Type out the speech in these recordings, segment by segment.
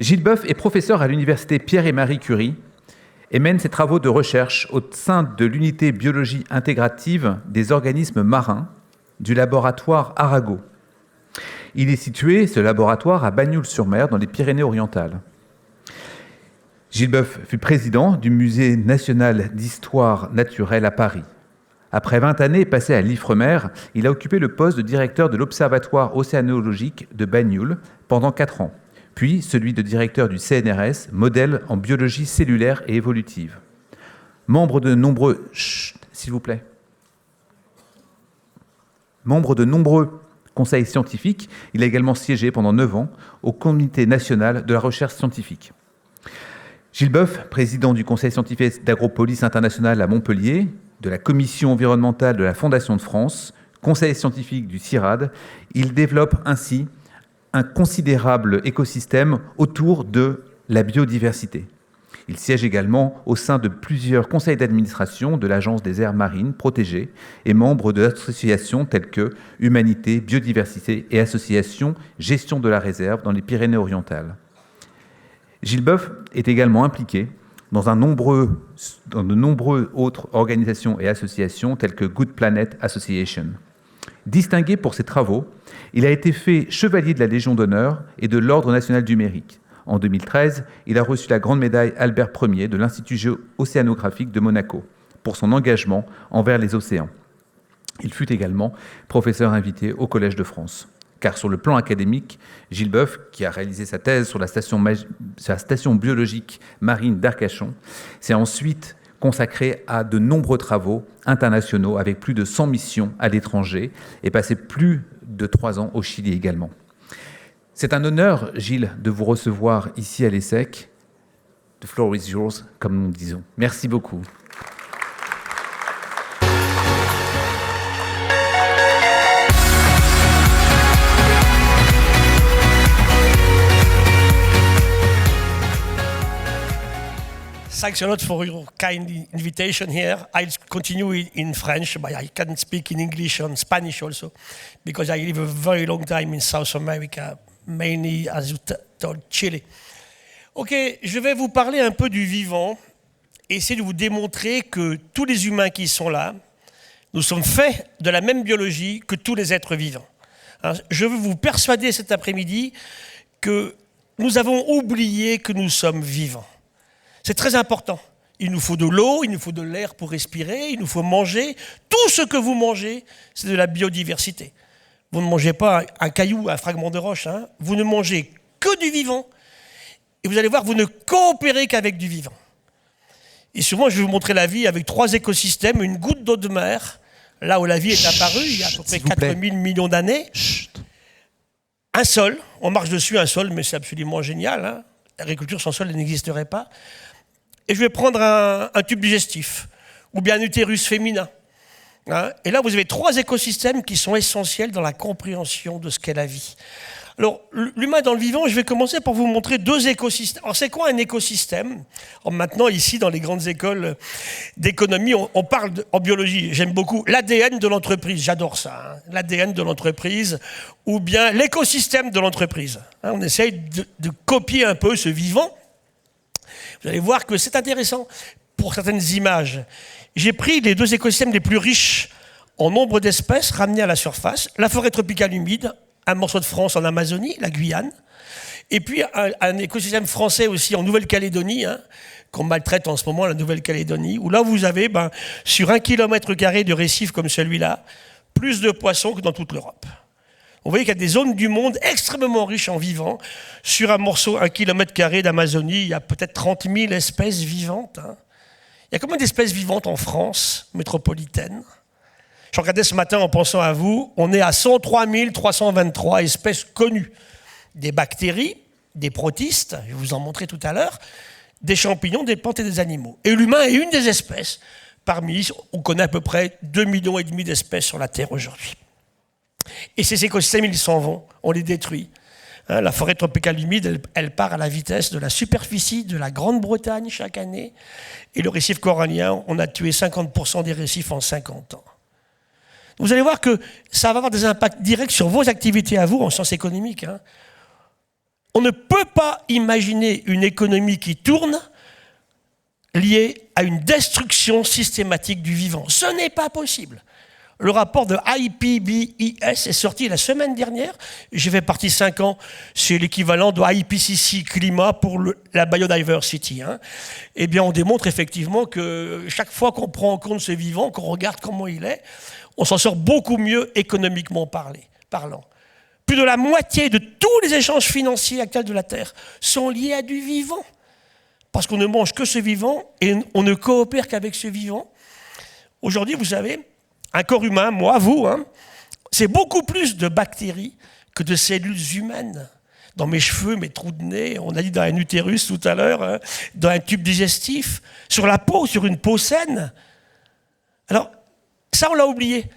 Gilles Boeuf est professeur à l'université Pierre et Marie Curie et mène ses travaux de recherche au sein de l'unité biologie intégrative des organismes marins du laboratoire Arago. Il est situé, ce laboratoire, à Bagnoul-sur-Mer, dans les Pyrénées-Orientales. Gilles Boeuf fut président du Musée national d'histoire naturelle à Paris. Après 20 années passées à l'Ifremer, il a occupé le poste de directeur de l'Observatoire océanologique de Bagnoul pendant 4 ans, puis celui de directeur du CNRS, modèle en biologie cellulaire et évolutive. Membre de nombreux... Chut, s'il vous plaît. Membre de nombreux conseils scientifiques, il a également siégé pendant 9 ans au Comité national de la recherche scientifique. Gilles Boeuf, président du Conseil scientifique d'Agropolis International à Montpellier, de la Commission environnementale de la Fondation de France, conseil scientifique du CIRAD, il développe ainsi un considérable écosystème autour de la biodiversité. Il siège également au sein de plusieurs conseils d'administration de l'Agence des aires marines protégées et membre d'associations telles que Humanité, Biodiversité et Association Gestion de la réserve dans les Pyrénées-Orientales. Gilles Boeuf est également impliqué dans de nombreuses autres organisations et associations telles que Good Planet Association. Distingué pour ses travaux, il a été fait chevalier de la Légion d'honneur et de l'Ordre national du mérite. En 2013, il a reçu la grande médaille Albert Ier de l'Institut océanographique de Monaco pour son engagement envers les océans. Il fut également professeur invité au Collège de France. Car sur le plan académique, Gilles Boeuf, qui a réalisé sa thèse sur la station biologique marine d'Arcachon, s'est ensuite consacré à de nombreux travaux internationaux avec plus de 100 missions à l'étranger et passé plus de 3 ans au Chili également. C'est un honneur, Gilles, de vous recevoir ici à l'ESSEC. The floor is yours, comme nous disons. Merci beaucoup. Thanks a lot for your kind invitation here. I'll continue in French, but I can speak in English and Spanish also, because I live a very long time in South America, mainly, as you told, Chile. Ok, je vais vous parler un peu du vivant et essayer de vous démontrer que tous les humains qui sont là, nous sommes faits de la même biologie que tous les êtres vivants. Alors, je veux vous persuader cet après-midi que nous avons oublié que nous sommes vivants. C'est très important. Il nous faut de l'eau, il nous faut de l'air pour respirer, il nous faut manger. Tout ce que vous mangez, c'est de la biodiversité. Vous ne mangez pas un caillou, un fragment de roche. Hein. Vous ne mangez que du vivant. Et vous allez voir, vous ne coopérez qu'avec du vivant. Et souvent, je vais vous montrer la vie avec 3 écosystèmes, une goutte d'eau de mer, là où la vie est apparue, il y a à peu près 4000 millions d'années. Un sol, on marche dessus, un sol, mais c'est absolument génial. Hein. L'agriculture sans sol, elle n'existerait pas. Et je vais prendre un tube digestif, ou bien un utérus féminin. Hein. Et là, vous avez 3 écosystèmes qui sont essentiels dans la compréhension de ce qu'est la vie. Alors, l'humain dans le vivant, je vais commencer par vous montrer 2 écosystèmes. Alors, c'est quoi un écosystème ? Alors, maintenant, ici, dans les grandes écoles d'économie, on parle en biologie, j'aime beaucoup, l'ADN de l'entreprise, j'adore ça, hein, l'ADN de l'entreprise, ou bien l'écosystème de l'entreprise. Hein, on essaye de copier un peu ce vivant. Vous allez voir que c'est intéressant pour certaines images. J'ai pris les 2 écosystèmes les plus riches en nombre d'espèces ramenées à la surface, la forêt tropicale humide, un morceau de France en Amazonie, la Guyane, et puis un écosystème français aussi en Nouvelle-Calédonie, hein, qu'on maltraite en ce moment, la Nouvelle-Calédonie, où là vous avez, sur 1 km² de récif comme celui-là, plus de poissons que dans toute l'Europe. Vous voyez qu'il y a des zones du monde extrêmement riches en vivants. Sur un morceau, 1 km² d'Amazonie, il y a peut-être 30 000 espèces vivantes. Hein. Il y a combien d'espèces vivantes en France métropolitaine ? Je regardais ce matin en pensant à vous, on est à 103 323 espèces connues. Des bactéries, des protistes, je vais vous en montrer tout à l'heure, des champignons, des plantes et des animaux. Et l'humain est une des espèces. Parmi, on connaît à peu près 2,5 millions d'espèces sur la Terre aujourd'hui. Et ces écosystèmes, ils s'en vont, on les détruit. Hein, la forêt tropicale humide, elle part à la vitesse de la superficie de la Grande-Bretagne chaque année. Et le récif corallien, on a tué 50% des récifs en 50 ans. Vous allez voir que ça va avoir des impacts directs sur vos activités à vous en sciences économiques. Hein. On ne peut pas imaginer une économie qui tourne liée à une destruction systématique du vivant. Ce n'est pas possible. Le rapport de IPBES est sorti la semaine dernière. J'ai fait partie 5 ans, c'est l'équivalent de IPCC Climat pour la biodiversity. Eh bien, on démontre effectivement que chaque fois qu'on prend en compte ce vivant, qu'on regarde comment il est, on s'en sort beaucoup mieux économiquement parlant. Plus de la moitié de tous les échanges financiers actuels de la Terre sont liés à du vivant. Parce qu'on ne mange que ce vivant et on ne coopère qu'avec ce vivant. Aujourd'hui, vous savez, un corps humain, moi, vous, c'est beaucoup plus de bactéries que de cellules humaines. Dans mes cheveux, mes trous de nez, on a dit dans un utérus tout à l'heure, dans un tube digestif, sur la peau, sur une peau saine. Alors, ça, on l'a oublié.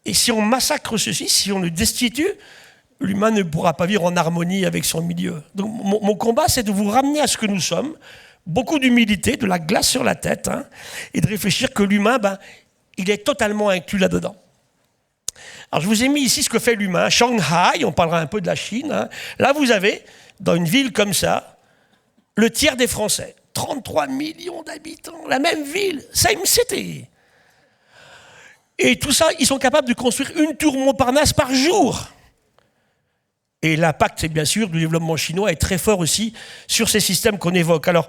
Et si on massacre ceci, si on le destitue, l'humain ne pourra pas vivre en harmonie avec son milieu. Donc, mon combat, c'est de vous ramener à ce que nous sommes, beaucoup d'humilité, de la glace sur la tête, et de réfléchir que l'humain, il est totalement inclus là-dedans. Alors, je vous ai mis ici ce que fait l'humain. Shanghai, on parlera un peu de la Chine. Là, vous avez, dans une ville comme ça, le tiers des Français. 33 millions d'habitants, la même ville, same city. Et tout ça, ils sont capables de construire une tour Montparnasse par jour. Et l'impact, bien sûr, du développement chinois est très fort aussi sur ces systèmes qu'on évoque. Alors,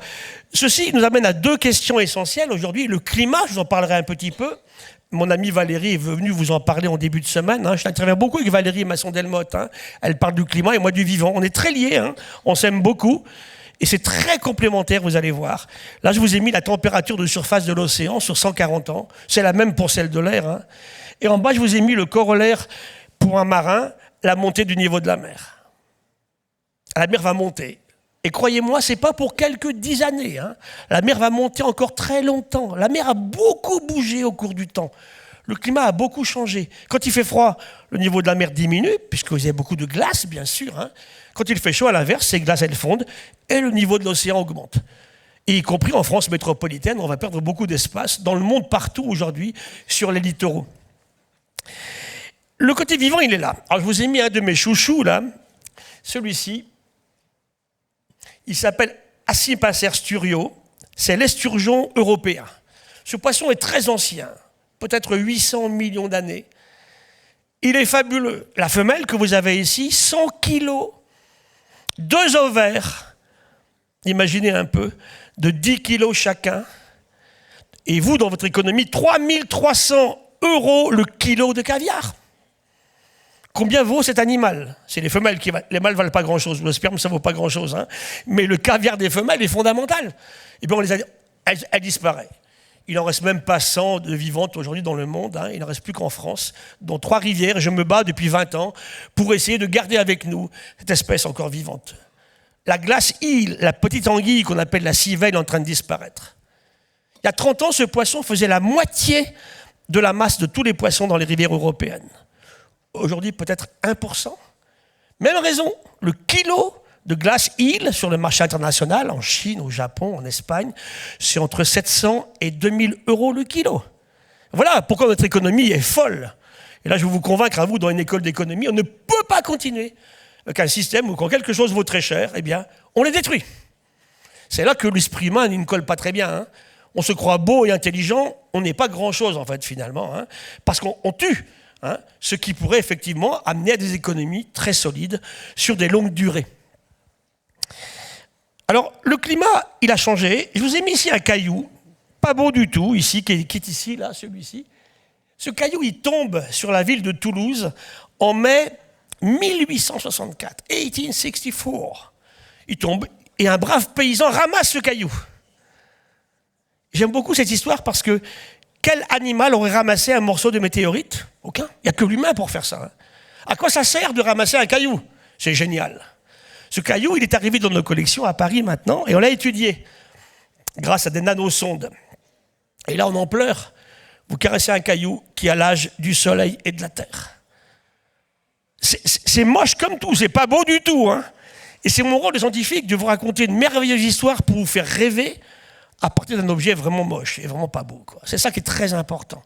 ceci nous amène à 2 questions essentielles. Aujourd'hui, le climat, je vous en parlerai un petit peu. Mon amie Valérie est venue vous en parler en début de semaine. Je t'interviens beaucoup avec Valérie Masson-Delmotte. Elle parle du climat et moi du vivant. On est très liés, on s'aime beaucoup. Et c'est très complémentaire, vous allez voir. Là, je vous ai mis la température de surface de l'océan sur 140 ans. C'est la même pour celle de l'air. Et en bas, je vous ai mis le corollaire pour un marin, la montée du niveau de la mer. La mer va monter. Et croyez-moi, ce n'est pas pour quelques 10 années. La mer va monter encore très longtemps. La mer a beaucoup bougé au cours du temps. Le climat a beaucoup changé. Quand il fait froid, le niveau de la mer diminue, puisqu'il y a beaucoup de glace, bien sûr. Quand il fait chaud, à l'inverse, ces glaces, elles fondent, et le niveau de l'océan augmente. Et y compris en France métropolitaine, on va perdre beaucoup d'espace, dans le monde partout aujourd'hui, sur les littoraux. Le côté vivant, il est là. Alors, je vous ai mis un de mes chouchous, là. Celui-ci. Il s'appelle Accipicer sturio. C'est l'esturgeon européen. Ce poisson est très ancien, peut-être 800 millions d'années. Il est fabuleux. La femelle que vous avez ici, 100 kilos, 2 ovaires, imaginez un peu, de 10 kilos chacun. Et vous, dans votre économie, 3300 € le kilo de caviar. Combien vaut cet animal? C'est les femelles qui valent. Les mâles ne valent pas grand-chose. Le sperme, ça ne vaut pas grand-chose. Mais le caviar des femelles est fondamental. Et bien, elle disparaît. Il n'en reste même pas 100 de vivantes aujourd'hui dans le monde. Il n'en reste plus qu'en France, dont 3 rivières. Et je me bats depuis 20 ans pour essayer de garder avec nous cette espèce encore vivante. La glace eel, la petite anguille qu'on appelle la civelle, est en train de disparaître. Il y a 30 ans, ce poisson faisait la moitié de la masse de tous les poissons dans les rivières européennes. Aujourd'hui, peut-être 1%. Même raison, le kilo de glace eel sur le marché international, en Chine, au Japon, en Espagne, c'est entre 700 et 2000 € le kilo. Voilà pourquoi notre économie est folle. Et là, je vais vous convaincre à vous, dans une école d'économie, on ne peut pas continuer avec un système où quand quelque chose vaut très cher, eh bien, on les détruit. C'est là que l'esprit humain ne colle pas très bien. On se croit beau et intelligent, on n'est pas grand-chose, en fait, finalement, parce qu'on tue. Ce qui pourrait effectivement amener à des économies très solides sur des longues durées. Alors, le climat, il a changé. Je vous ai mis ici un caillou, pas beau du tout, ici, qui est ici, là, celui-ci. Ce caillou, il tombe sur la ville de Toulouse en mai 1864, 1864. Il tombe, et un brave paysan ramasse ce caillou. J'aime beaucoup cette histoire parce que quel animal aurait ramassé un morceau de météorite? Aucun. Il n'y a que l'humain pour faire ça. À quoi ça sert de ramasser un caillou? C'est génial. Ce caillou, il est arrivé dans nos collections à Paris maintenant, et on l'a étudié grâce à des nanosondes. Et là, on en pleure. Vous caressez un caillou qui a l'âge du soleil et de la terre. C'est moche comme tout, c'est pas beau du tout. Et c'est mon rôle de scientifique de vous raconter une merveilleuse histoire pour vous faire rêver à partir d'un objet vraiment moche et vraiment pas beau, quoi. C'est ça qui est très important.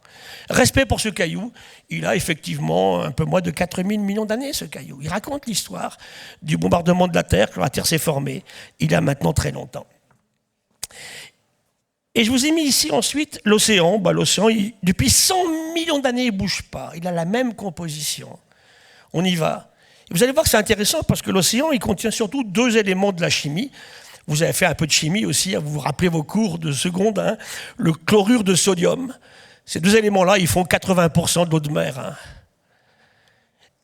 Respect pour ce caillou. Il a effectivement un peu moins de 4000 millions d'années, ce caillou. Il raconte l'histoire du bombardement de la Terre, quand la Terre s'est formée, il y a maintenant très longtemps. Et je vous ai mis ici ensuite l'océan. L'océan, depuis 100 millions d'années, il ne bouge pas. Il a la même composition. On y va. Et vous allez voir que c'est intéressant parce que l'océan, il contient surtout 2 éléments de la chimie. Vous avez fait un peu de chimie aussi, vous vous rappelez vos cours de seconde, hein. Le chlorure de sodium. Ces 2 éléments-là, ils font 80% de l'eau de mer. Hein.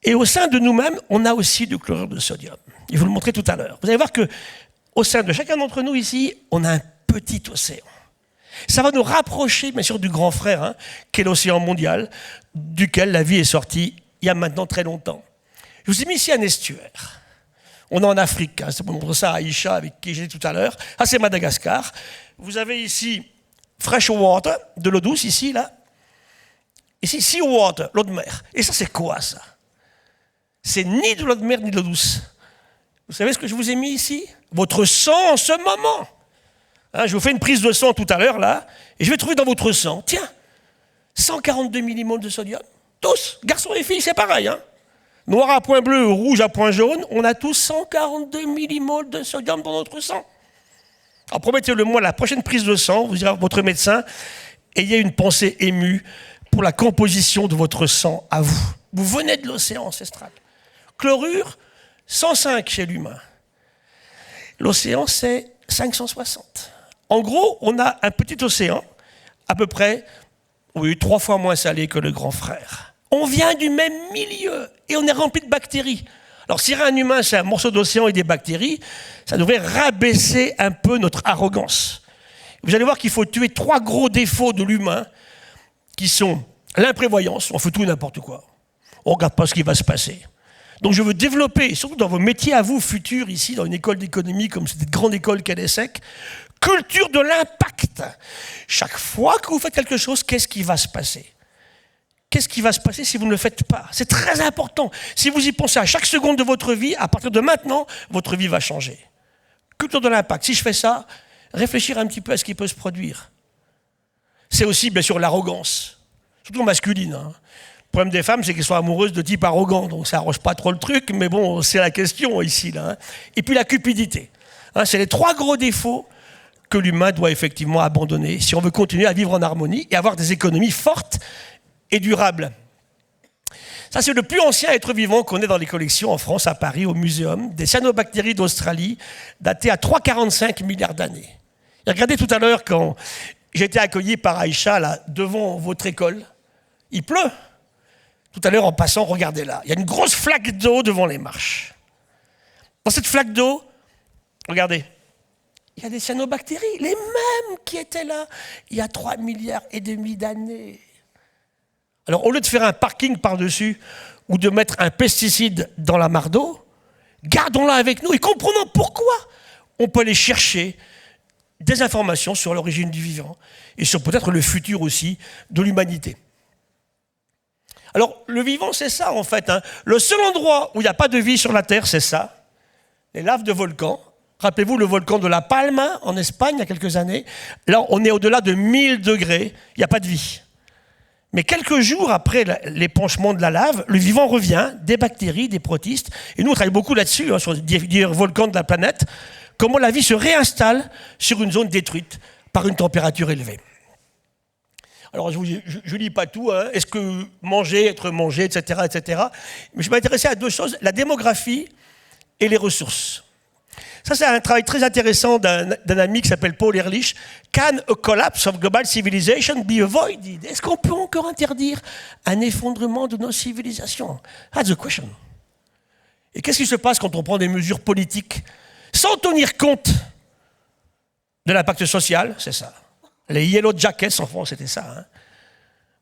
Et au sein de nous-mêmes, on a aussi du chlorure de sodium. Je vais vous le montrer tout à l'heure. Vous allez voir qu'au sein de chacun d'entre nous ici, on a un petit océan. Ça va nous rapprocher, bien sûr, du grand frère, hein, qui est l'océan mondial, duquel la vie est sortie il y a maintenant très longtemps. Je vous ai mis ici un estuaire. On est en Afrique, hein, c'est pour montrer ça à Aïcha, avec qui j'étais tout à l'heure. Ah, c'est Madagascar. Vous avez ici fresh water, de l'eau douce, ici, là. Ici, sea water, l'eau de mer. Et ça, c'est quoi, ça? C'est ni de l'eau de mer, ni de l'eau douce. Vous savez ce que je vous ai mis ici? Votre sang en ce moment. Hein, je vous fais une prise de sang tout à l'heure, là, et je vais trouver dans votre sang, tiens, 142 millimoles de sodium. Tous, garçons et filles, c'est pareil, hein. Noir à point bleu, rouge à point jaune, on a tous 142 millimoles de sodium dans notre sang. Alors promettez-le-moi, la prochaine prise de sang, vous direz à votre médecin, ayez une pensée émue pour la composition de votre sang à vous. Vous venez de l'océan ancestral. Chlorure, 105 chez l'humain. L'océan, c'est 560. En gros, on a un petit océan, à peu près, 3 fois moins salé que le grand frère. On vient du même milieu et on est rempli de bactéries. Alors, si un humain, c'est un morceau d'océan et des bactéries, ça devrait rabaisser un peu notre arrogance. Vous allez voir qu'il faut tuer 3 gros défauts de l'humain qui sont l'imprévoyance, on fait tout et n'importe quoi. On ne regarde pas ce qui va se passer. Donc, je veux développer, surtout dans vos métiers à vous futurs, ici, dans une école d'économie comme cette grande école qu'elle est sec, culture de l'impact. Chaque fois que vous faites quelque chose, qu'est-ce qui va se passer ? Qu'est-ce qui va se passer si vous ne le faites pas? C'est très important. Si vous y pensez à chaque seconde de votre vie, à partir de maintenant, votre vie va changer. Culture de l'impact. Si je fais ça, réfléchir un petit peu à ce qui peut se produire. C'est aussi, bien sûr, l'arrogance. Surtout masculine. Hein. Le problème des femmes, c'est qu'elles sont amoureuses de type arrogant. Donc ça n'arrange pas trop le truc, mais bon, c'est la question ici. Là, hein. Et puis la cupidité. Hein, c'est les 3 gros défauts que l'humain doit effectivement abandonner si on veut continuer à vivre en harmonie et avoir des économies fortes et durable. Ça, c'est le plus ancien être vivant qu'on ait dans les collections en France, à Paris, au Muséum, des cyanobactéries d'Australie, datées à 3,45 milliards d'années. Et regardez tout à l'heure, quand j'ai été accueilli par Aïcha, là, devant votre école, il pleut. Tout à l'heure, en passant, regardez là, il y a une grosse flaque d'eau devant les marches. Dans cette flaque d'eau, regardez, il y a des cyanobactéries, les mêmes qui étaient là il y a 3,5 milliards d'années. Alors, au lieu de faire un parking par-dessus ou de mettre un pesticide dans la mare d'eau, gardons-la avec nous et comprenons pourquoi on peut aller chercher des informations sur l'origine du vivant et sur peut-être le futur aussi de l'humanité. Alors, le vivant, c'est ça en fait. Hein. Le seul endroit où il n'y a pas de vie sur la Terre, c'est ça, les laves de volcans. Rappelez-vous le volcan de La Palma en Espagne il y a quelques années. Là, on est au-delà de 1000 degrés, il n'y a pas de vie. Mais quelques jours après l'épanchement de la lave, le vivant revient, des bactéries, des protistes. Et nous, on travaille beaucoup là-dessus, hein, sur les volcans de la planète, comment la vie se réinstalle sur une zone détruite par une température élevée. Alors, je ne lis pas tout, hein. Est-ce que manger, être mangé, etc., etc. Mais je m'intéressais à 2 choses, la démographie et les ressources. Ça, c'est un travail très intéressant d'un ami qui s'appelle Paul Ehrlich. Can a collapse of global civilization be avoided? Est-ce qu'on peut encore interdire un effondrement de nos civilisations? That's the question. Et qu'est-ce qui se passe quand on prend des mesures politiques sans tenir compte de l'impact social? C'est ça. Les yellow jackets, en France, c'était ça. Hein.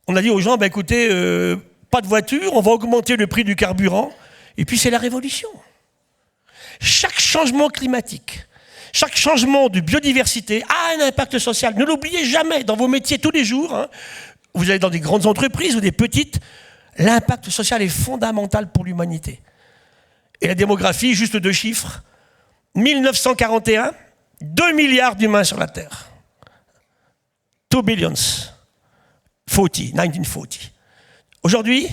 On a dit aux gens, écoutez, pas de voiture, on va augmenter le prix du carburant, et puis c'est la révolution. Chaque changement climatique, chaque changement de biodiversité a un impact social. Ne l'oubliez jamais, dans vos métiers tous les jours, hein, vous allez dans des grandes entreprises ou des petites, l'impact social est fondamental pour l'humanité. Et la démographie, juste 2 chiffres, 1941, 2 milliards d'humains sur la Terre. 2 billions, 1940. Aujourd'hui,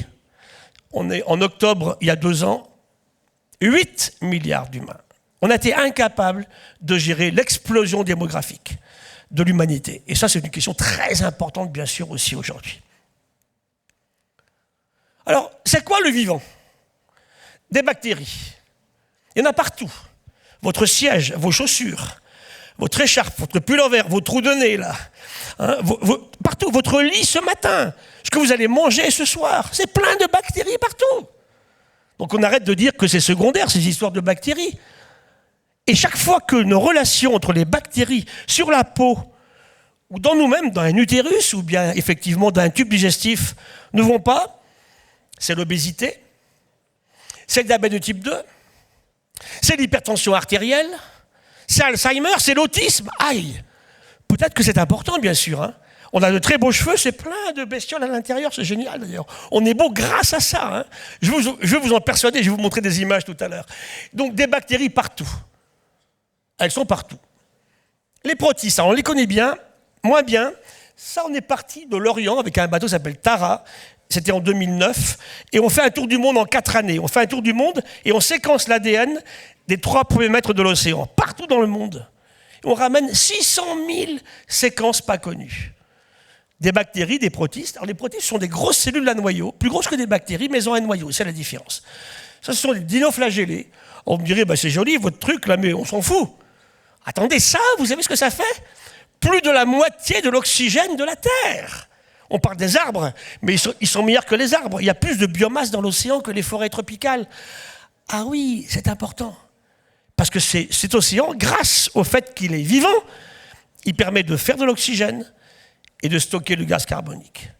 on est en octobre, il y a 2 ans, 8 milliards d'humains. On a été incapable de gérer l'explosion démographique de l'humanité. Et ça, c'est une question très importante, bien sûr, aussi aujourd'hui. Alors, c'est quoi le vivant? Des bactéries. Il y en a partout. Votre siège, vos chaussures, votre écharpe, votre pull vert, vos trous de nez, là. Hein, partout, votre lit ce matin, ce que vous allez manger ce soir. C'est plein de bactéries partout. Donc on arrête de dire que c'est secondaire, ces histoires de bactéries. Et chaque fois que nos relations entre les bactéries sur la peau, ou dans nous-mêmes, dans un utérus, ou bien effectivement dans un tube digestif, ne vont pas, c'est l'obésité, c'est le diabète de type 2, c'est l'hypertension artérielle, c'est Alzheimer, c'est l'autisme. Aïe! Peut-être que c'est important, bien sûr. Hein. On a de très beaux cheveux, c'est plein de bestioles à l'intérieur, c'est génial d'ailleurs. On est beau grâce à ça. Hein. Je vais vous en persuader, je vais vous montrer des images tout à l'heure. Donc des bactéries partout. Elles sont partout. Les protistes, on les connaît bien, moins bien. Ça, on est parti de l'Orient avec un bateau qui s'appelle Tara. C'était en 2009. Et on fait un tour du monde en 4 années. On fait un tour du monde et on séquence l'ADN des 3 premiers mètres de l'océan, partout dans le monde. Et on ramène 600 000 séquences pas connues. Des bactéries, des protistes. Alors les protistes sont des grosses cellules à noyau, plus grosses que des bactéries, mais elles ont un noyau, c'est la différence. Ça, ce sont des dinoflagellés. On me dirait, bah, c'est joli votre truc là, mais on s'en fout. Attendez, ça, vous savez ce que ça fait? Plus de la moitié de l'oxygène de la Terre. On parle des arbres, mais ils sont meilleurs que les arbres. Il y a plus de biomasse dans l'océan que les forêts tropicales. Ah oui, c'est important. Parce que cet océan, grâce au fait qu'il est vivant, il permet de faire de l'oxygène et de stocker le gaz carbonique.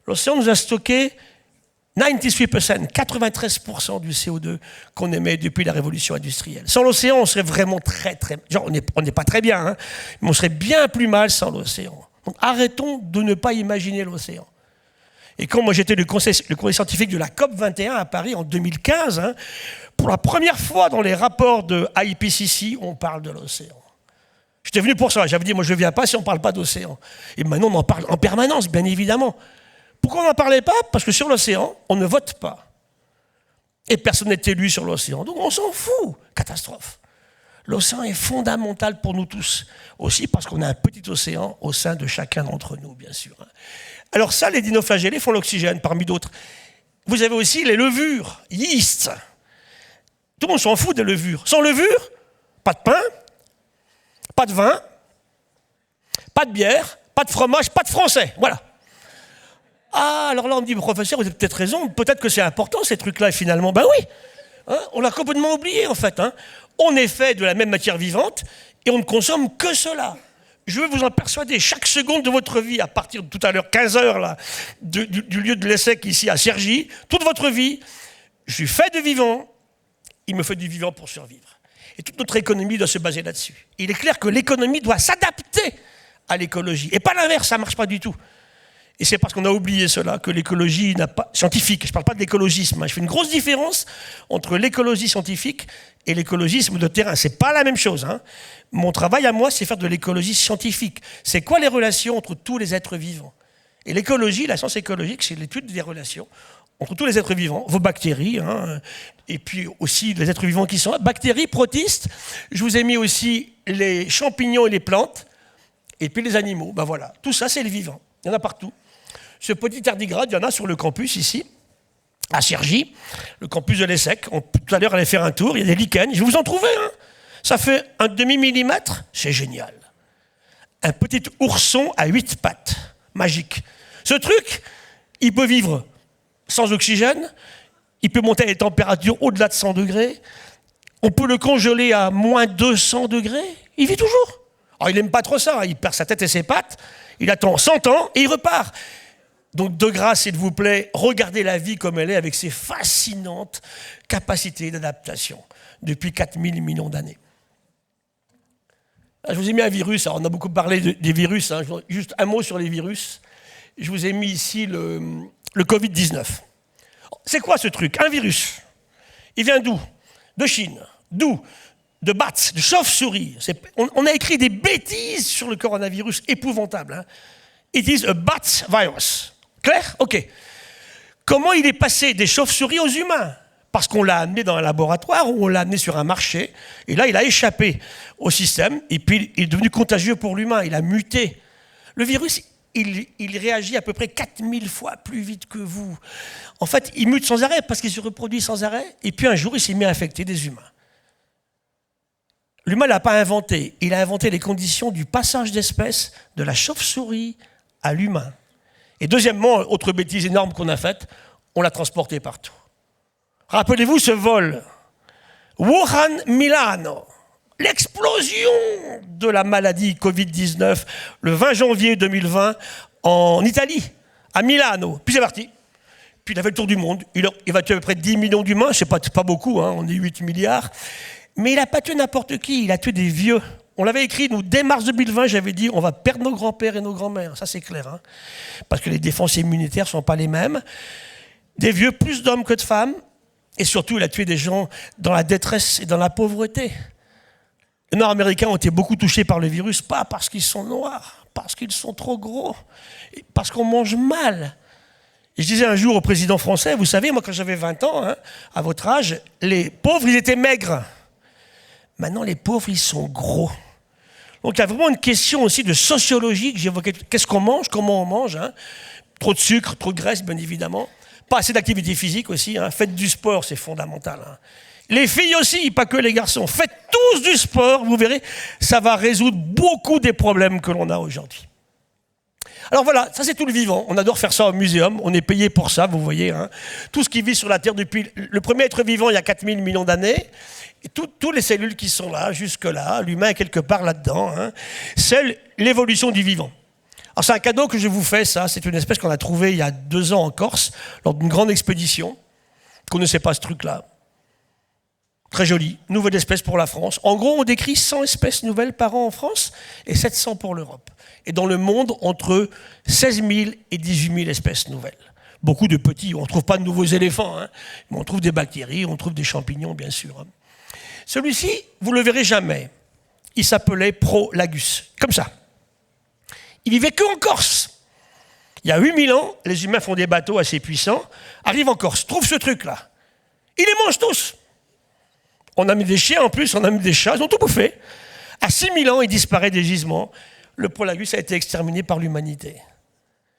L'océan nous a stocké 93% du CO2 qu'on émet depuis la révolution industrielle. Sans l'océan, on serait vraiment genre on n'est pas très bien, hein, mais on serait bien plus mal sans l'océan. Donc arrêtons de ne pas imaginer l'océan. Et quand moi j'étais le conseil scientifique de la COP 21 à Paris en 2015, hein, pour la première fois dans les rapports de IPCC, on parle de l'océan. J'étais venu pour ça, j'avais dit moi je ne viens pas si on ne parle pas d'océan. Et maintenant on en parle en permanence, bien évidemment. Pourquoi on n'en parlait pas? Parce que sur l'océan, on ne vote pas. Et personne n'est élu sur l'océan. Donc on s'en fout. Catastrophe. L'océan est fondamental pour nous tous. Aussi parce qu'on a un petit océan au sein de chacun d'entre nous, bien sûr. Alors ça, les dinoflagellés font l'oxygène, parmi d'autres. Vous avez aussi les levures, yeast. Tout le monde s'en fout des levures. Sans levure, pas de pain, pas de vin, pas de bière, pas de fromage, pas de français. Voilà. Ah, alors là, on me dit, professeur, vous avez peut-être raison, peut-être que c'est important, ces trucs-là, finalement. Ben oui, hein, on l'a complètement oublié, en fait. Hein. On est fait de la même matière vivante et on ne consomme que cela. Je veux vous en persuader, chaque seconde de votre vie, à partir de tout à l'heure, 15 heures, là, du lieu de l'ESSEC, ici, à Cergy, toute votre vie, je suis fait de vivant, il me faut du vivant pour survivre. Et toute notre économie doit se baser là-dessus. Il est clair que l'économie doit s'adapter à l'écologie. Et pas l'inverse, ça ne marche pas du tout. Et c'est parce qu'on a oublié cela que l'écologie n'a pas... scientifique, je ne parle pas de l'écologisme, hein, je fais une grosse différence entre l'écologie scientifique et l'écologisme de terrain. Ce n'est pas la même chose. Hein. Mon travail à moi, c'est faire de l'écologie scientifique. C'est quoi les relations entre tous les êtres vivants? Et l'écologie, la science écologique, c'est l'étude des relations entre tous les êtres vivants, vos bactéries, hein, et puis aussi les êtres vivants qui sont là. Bactéries, protistes, je vous ai mis aussi les champignons et les plantes, et puis les animaux. Ben voilà, tout ça, c'est les vivants. Il y en a partout. Ce petit tardigrade, il y en a sur le campus ici, à Cergy, le campus de l'ESSEC. Tout à l'heure, on allait faire un tour, il y a des lichens. Je vais vous en trouver, hein. Ça fait un demi-millimètre, c'est génial. Un petit ourson à 8 pattes, magique. Ce truc, il peut vivre sans oxygène, il peut monter à des températures au-delà de 100 degrés, on peut le congeler à moins 200 degrés, il vit toujours. Alors, il n'aime pas trop ça, il perd sa tête et ses pattes, il attend 100 ans et il repart. Donc, de grâce, s'il vous plaît, regardez la vie comme elle est avec ses fascinantes capacités d'adaptation depuis 4000 millions d'années. Je vous ai mis un virus, alors on a beaucoup parlé des virus, hein. Juste un mot sur les virus. Je vous ai mis ici le Covid-19. C'est quoi ce truc? Un virus. Il vient d'où? De Chine. D'où? De bats, de chauves-souris. On a écrit des bêtises sur le coronavirus épouvantables. Hein. It is a bat virus. Clair? OK. Comment il est passé des chauves-souris aux humains? Parce qu'on l'a amené dans un laboratoire ou on l'a amené sur un marché. Et là, il a échappé au système. Et puis, il est devenu contagieux pour l'humain. Il a muté. Le virus, il réagit à peu près 4000 fois plus vite que vous. En fait, il mute sans arrêt parce qu'il se reproduit sans arrêt. Et puis, un jour, il s'est mis à infecter des humains. L'humain ne l'a pas inventé. Il a inventé les conditions du passage d'espèces de la chauve-souris à l'humain. Et deuxièmement, autre bêtise énorme qu'on a faite, on l'a transporté partout. Rappelez-vous ce vol, Wuhan-Milano, l'explosion de la maladie Covid-19 le 20 janvier 2020 en Italie, à Milano. Puis c'est parti. Puis il a fait le tour du monde. Il va tuer à peu près 10 millions d'humains, c'est pas beaucoup, hein, on est 8 milliards. Mais il n'a pas tué n'importe qui, il a tué des vieux. On l'avait écrit, nous, dès mars 2020, j'avais dit, on va perdre nos grands-pères et nos grands-mères. Ça, c'est clair, hein, parce que les défenses immunitaires ne sont pas les mêmes. Des vieux, plus d'hommes que de femmes. Et surtout, il a tué des gens dans la détresse et dans la pauvreté. Les Nord-Américains ont été beaucoup touchés par le virus, pas parce qu'ils sont noirs, parce qu'ils sont trop gros, parce qu'on mange mal. Et je disais un jour au président français, vous savez, moi quand j'avais 20 ans, hein, à votre âge, les pauvres, ils étaient maigres. Maintenant, les pauvres, ils sont gros. Donc il y a vraiment une question aussi de sociologie que j'évoquais. Qu'est-ce qu'on mange, comment on mange, hein. Trop de sucre, trop de graisse, bien évidemment. Pas assez d'activité physique aussi, hein. Faites du sport, c'est fondamental. Hein. Les filles aussi, pas que les garçons. Faites tous du sport, vous verrez, ça va résoudre beaucoup des problèmes que l'on a aujourd'hui. Alors voilà, ça c'est tout le vivant. On adore faire ça au muséum, on est payé pour ça, vous voyez. Hein. Tout ce qui vit sur la Terre depuis le premier être vivant il y a 4000 millions d'années, et toutes les cellules qui sont là, jusque-là, l'humain est quelque part là-dedans, hein. C'est l'évolution du vivant. Alors c'est un cadeau que je vous fais, ça, c'est une espèce qu'on a trouvée il y a 2 ans en Corse, lors d'une grande expédition. Je ne connaissais pas ce truc-là. Très joli, nouvelle espèce pour la France. En gros, on décrit 100 espèces nouvelles par an en France et 700 pour l'Europe. Et dans le monde, entre 16 000 et 18 000 espèces nouvelles. Beaucoup de petits, on ne trouve pas de nouveaux éléphants, hein, mais on trouve des bactéries, on trouve des champignons, bien sûr. Hein. Celui-ci, vous ne le verrez jamais. Il s'appelait Prolagus, comme ça. Il vivait que en Corse. Il y a 8000 ans, les humains font des bateaux assez puissants, arrivent en Corse, trouvent ce truc-là. Ils les mangent tous. On a mis des chiens en plus, on a mis des chats, ils ont tout bouffé. À 6000 ans, il disparaît des gisements. Le Prolagus a été exterminé par l'humanité.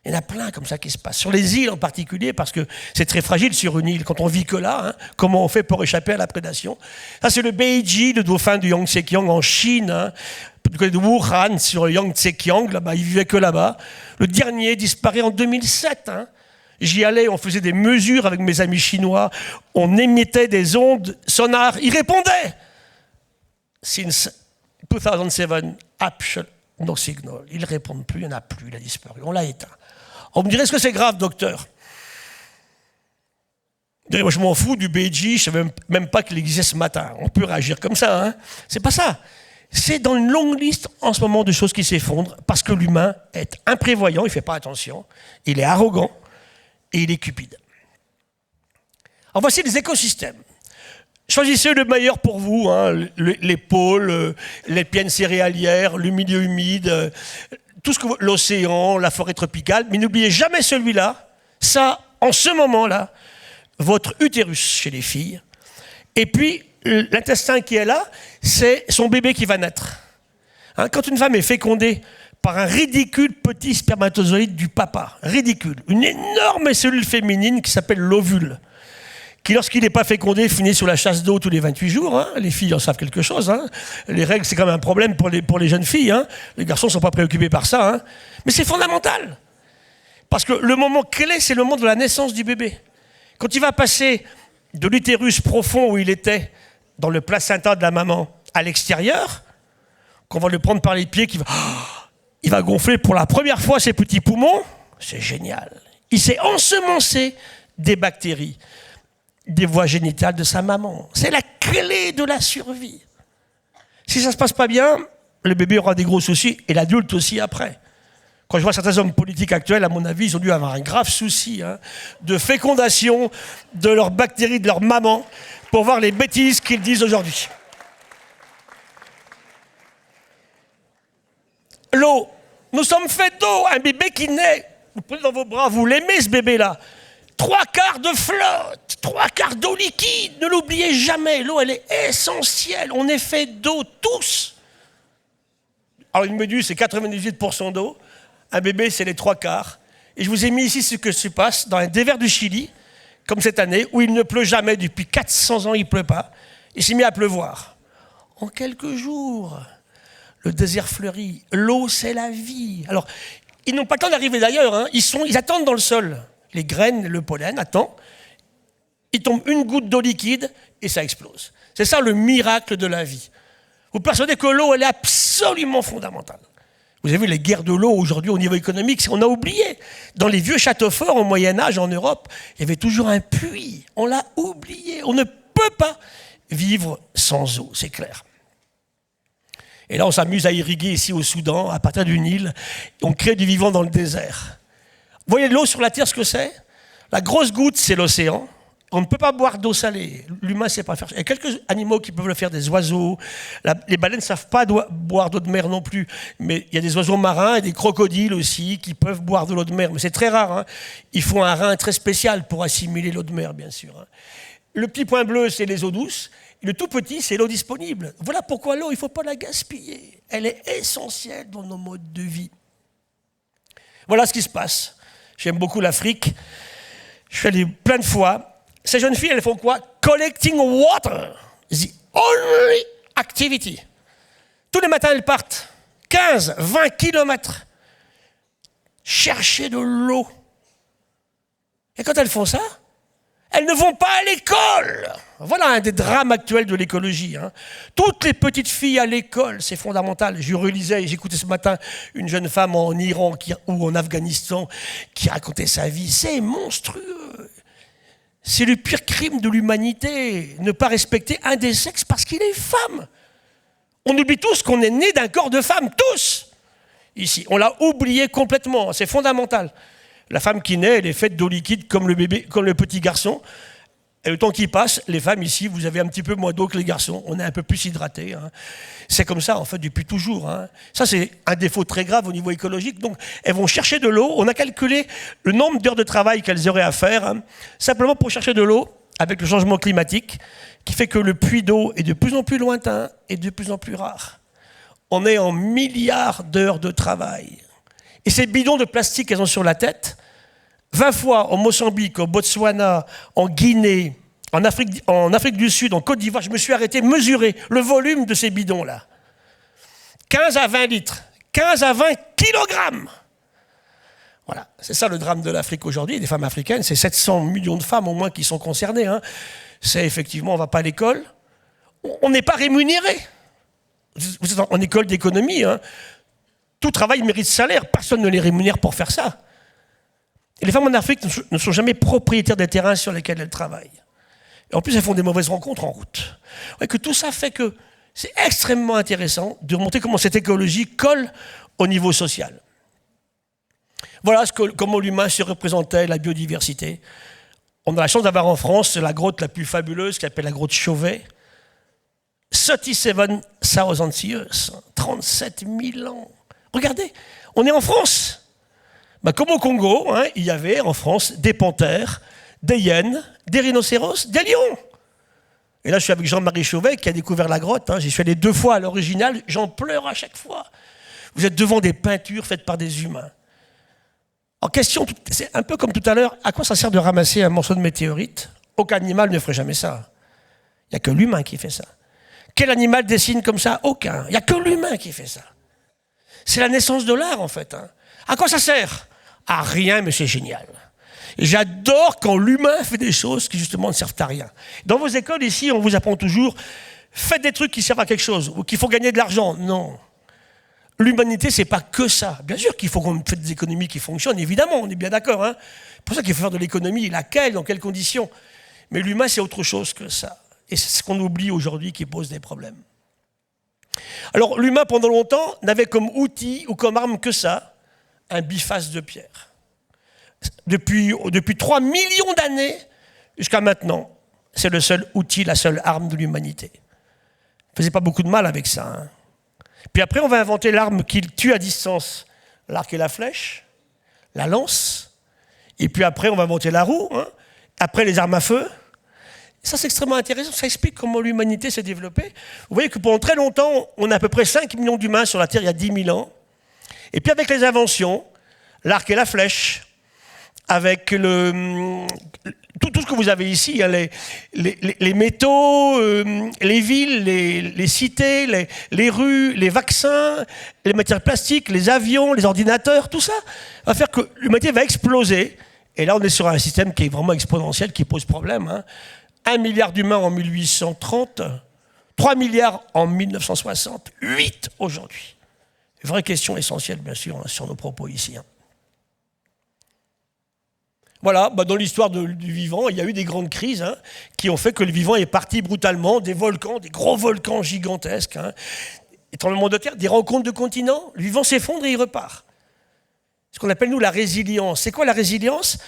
Il y en a plein comme ça qui se passent. Sur les îles en particulier, parce que c'est très fragile sur une île. Quand on vit que là, hein, comment on fait pour échapper à la prédation? Ça, c'est le Beiji, le dauphin du Yangtze-Kiang en Chine. Hein, du côté de Wuhan, sur le Yangtze-Kiang, là-bas, il vivait que là-bas. Le dernier disparaît en 2007. Hein. J'y allais, on faisait des mesures avec mes amis chinois. On émettait des ondes sonores. Ils répondaient. Since 2007, absolutely no signal. Ils ne répondent plus, il n'y en a plus, il a disparu. On l'a éteint. On me dirait, est-ce que c'est grave, docteur? Moi, je m'en fous du Beiji, je ne savais même pas qu'il existait ce matin. On peut réagir comme ça, hein. C'est pas ça. C'est dans une longue liste en ce moment de choses qui s'effondrent parce que l'humain est imprévoyant, il ne fait pas attention, il est arrogant et il est cupide. Alors voici les écosystèmes. Choisissez le meilleur pour vous, hein, les pôles, les plaines céréalières, le milieu humide, tout ce que l'océan, la forêt tropicale, mais n'oubliez jamais celui-là, ça, en ce moment-là, votre utérus chez les filles, et puis l'intestin qui est là, c'est son bébé qui va naître. Hein, quand une femme est fécondée par un ridicule petit spermatozoïde du papa, ridicule, une énorme cellule féminine qui s'appelle l'ovule, qui, lorsqu'il n'est pas fécondé, finit sur la chasse d'eau tous les 28 jours. Hein. Les filles en savent quelque chose. Hein. Les règles, c'est quand même un problème pour les jeunes filles. Hein. Les garçons ne sont pas préoccupés par ça. Hein. Mais c'est fondamental. Parce que le moment clé, c'est le moment de la naissance du bébé. Quand il va passer de l'utérus profond où il était, dans le placenta de la maman, à l'extérieur, qu'on va le prendre par les pieds, il va gonfler pour la première fois ses petits poumons, c'est génial. Il s'est ensemencé des bactéries, des voies génitales de sa maman. C'est la clé de la survie. Si ça ne se passe pas bien, le bébé aura des gros soucis, et l'adulte aussi après. Quand je vois certains hommes politiques actuels, à mon avis, ils ont dû avoir un grave souci de fécondation de leurs bactéries, de leur maman, pour voir les bêtises qu'ils disent aujourd'hui. L'eau, Nous sommes faits d'eau. Un bébé qui naît, vous prenez dans vos bras, vous l'aimez ce bébé-là. 3/4 de flotte, 3/4 d'eau liquide. Ne l'oubliez jamais, l'eau elle est essentielle. On est fait d'eau tous. Alors une méduse c'est 98% d'eau. Un bébé c'est les 3/4. Et je vous ai mis ici ce que se passe dans un désert du Chili, comme cette année, où il ne pleut jamais. Depuis 400 ans il ne pleut pas. Il s'est mis à pleuvoir. En quelques jours, le désert fleurit. L'eau c'est la vie. Alors ils n'ont pas le temps d'arriver d'ailleurs, hein. Ils attendent dans le sol. Les graines, le pollen, attend. Il tombe une goutte d'eau liquide et ça explose. C'est ça le miracle de la vie. Vous percevez que l'eau, elle est absolument fondamentale. Vous avez vu les guerres de l'eau aujourd'hui au niveau économique, on a oublié. Dans les vieux châteaux forts au Moyen-Âge en Europe, il y avait toujours un puits. On l'a oublié. On ne peut pas vivre sans eau, c'est clair. Et là, on s'amuse à irriguer ici au Soudan, à partir du Nil. On crée du vivant dans le désert. Vous voyez l'eau sur la Terre, ce que c'est? La grosse goutte, c'est l'océan. On ne peut pas boire d'eau salée. L'humain ne sait pas faire ça. Il y a quelques animaux qui peuvent le faire, des oiseaux. Les baleines ne savent pas boire d'eau de mer non plus. Mais il y a des oiseaux marins et des crocodiles aussi qui peuvent boire de l'eau de mer. Mais c'est très rare. Hein. Il faut un rein très spécial pour assimiler l'eau de mer, bien sûr. Hein. Le petit point bleu, c'est les eaux douces. Et le tout petit, c'est l'eau disponible. Voilà pourquoi l'eau, il ne faut pas la gaspiller. Elle est essentielle dans nos modes de vie. Voilà ce qui se passe. J'aime beaucoup l'Afrique. Je suis allé plein de fois. Ces jeunes filles, elles font quoi? Collecting water. The only activity. Tous les matins, elles partent 15, 20 kilomètres chercher de l'eau. Et quand elles font ça, elles ne vont pas à l'école. Voilà un des drames actuels de l'écologie. Hein. Toutes les petites filles à l'école, c'est fondamental. Je relisais, j'écoutais ce matin une jeune femme en Iran ou en Afghanistan qui racontait sa vie. C'est monstrueux. C'est le pire crime de l'humanité, ne pas respecter un des sexes parce qu'il est femme. On oublie tous qu'on est né d'un corps de femme, tous. Ici, on l'a oublié complètement, c'est fondamental. La femme qui naît, elle est faite d'eau liquide comme le bébé, comme le petit garçon. Et le temps qui passe, les femmes ici, vous avez un petit peu moins d'eau que les garçons. On est un peu plus hydratés. Hein. C'est comme ça, en fait, depuis toujours. Hein. Ça, c'est un défaut très grave au niveau écologique. Donc, elles vont chercher de l'eau. On a calculé le nombre d'heures de travail qu'elles auraient à faire, hein, simplement pour chercher de l'eau, avec le changement climatique, qui fait que le puits d'eau est de plus en plus lointain et de plus en plus rare. On est en milliards d'heures de travail. Et ces bidons de plastique qu'elles ont sur la tête, 20 fois au Mozambique, au Botswana, en Guinée, en Afrique du Sud, en Côte d'Ivoire, je me suis arrêté mesurer le volume de ces bidons-là. 15 à 20 litres, 15 à 20 kilogrammes. Voilà, c'est ça le drame de l'Afrique aujourd'hui, des femmes africaines, c'est 700 millions de femmes au moins qui sont concernées. Hein. C'est effectivement, on ne va pas à l'école, on n'est pas rémunéré. Vous êtes en école d'économie, hein. Tout travail mérite salaire, personne ne les rémunère pour faire ça. Et les femmes en Afrique ne sont jamais propriétaires des terrains sur lesquels elles travaillent. Et en plus, elles font des mauvaises rencontres en route. Ouais, que tout ça fait que c'est extrêmement intéressant de montrer comment cette écologie colle au niveau social. Voilà comment l'humain se représentait, la biodiversité. On a la chance d'avoir en France la grotte la plus fabuleuse qui s'appelle la grotte Chauvet. 37,000 years, 37 000 ans. Regardez, on est en France. Ben, comme au Congo, hein, il y avait en France des panthères, des hyènes, des rhinocéros, des lions. Et là, je suis avec Jean-Marie Chauvet qui a découvert la grotte. Hein. J'y suis allé 2 fois à l'original, j'en pleure à chaque fois. Vous êtes devant des peintures faites par des humains. En question, c'est un peu comme tout à l'heure, à quoi ça sert de ramasser un morceau de météorite? Aucun animal ne ferait jamais ça. Il n'y a que l'humain qui fait ça. Quel animal dessine comme ça? Aucun. Il n'y a que l'humain qui fait ça. C'est la naissance de l'art, en fait. Hein. À quoi ça sert? À rien, mais c'est génial. Et j'adore quand l'humain fait des choses qui, justement, ne servent à rien. Dans vos écoles, ici, on vous apprend toujours, faites des trucs qui servent à quelque chose, ou qu'il faut gagner de l'argent. Non. L'humanité, c'est pas que ça. Bien sûr qu'il faut qu'on fasse des économies qui fonctionnent, évidemment, on est bien d'accord. Hein. C'est pour ça qu'il faut faire de l'économie. Laquelle, dans quelles conditions? Mais l'humain, c'est autre chose que ça. Et c'est ce qu'on oublie aujourd'hui qui pose des problèmes. Alors, l'humain, pendant longtemps, n'avait comme outil ou comme arme que ça, un biface de pierre. Depuis 3 millions d'années jusqu'à maintenant, c'est le seul outil, la seule arme de l'humanité. Ne faisait pas beaucoup de mal avec ça. Hein. Puis après, on va inventer l'arme qui tue à distance l'arc et la flèche, la lance, et puis après on va monter la roue, hein. Après les armes à feu. Ça c'est extrêmement intéressant, ça explique comment l'humanité s'est développée. Vous voyez que pendant très longtemps, on a à peu près 5 millions d'humains sur la Terre il y a 10 000 ans. Et puis avec les inventions, l'arc et la flèche, avec tout ce que vous avez ici, hein, les métaux, les villes, les cités, les rues, les vaccins, les matières plastiques, les avions, les ordinateurs, tout ça va faire que l'humanité va exploser. Et là, on est sur un système qui est vraiment exponentiel, qui pose problème. Hein. 1 milliard d'humains en 1830, 3 milliards en 1960, 8 aujourd'hui. Vraie question essentielle, bien sûr, hein, sur nos propos ici. Hein. Voilà, dans l'histoire du vivant, il y a eu des grandes crises hein, qui ont fait que le vivant est parti brutalement, des volcans, des gros volcans gigantesques, hein, des tremblements de terre, des rencontres de continents, le vivant s'effondre et il repart. Ce qu'on appelle, nous, la résilience. C'est quoi la résilience ?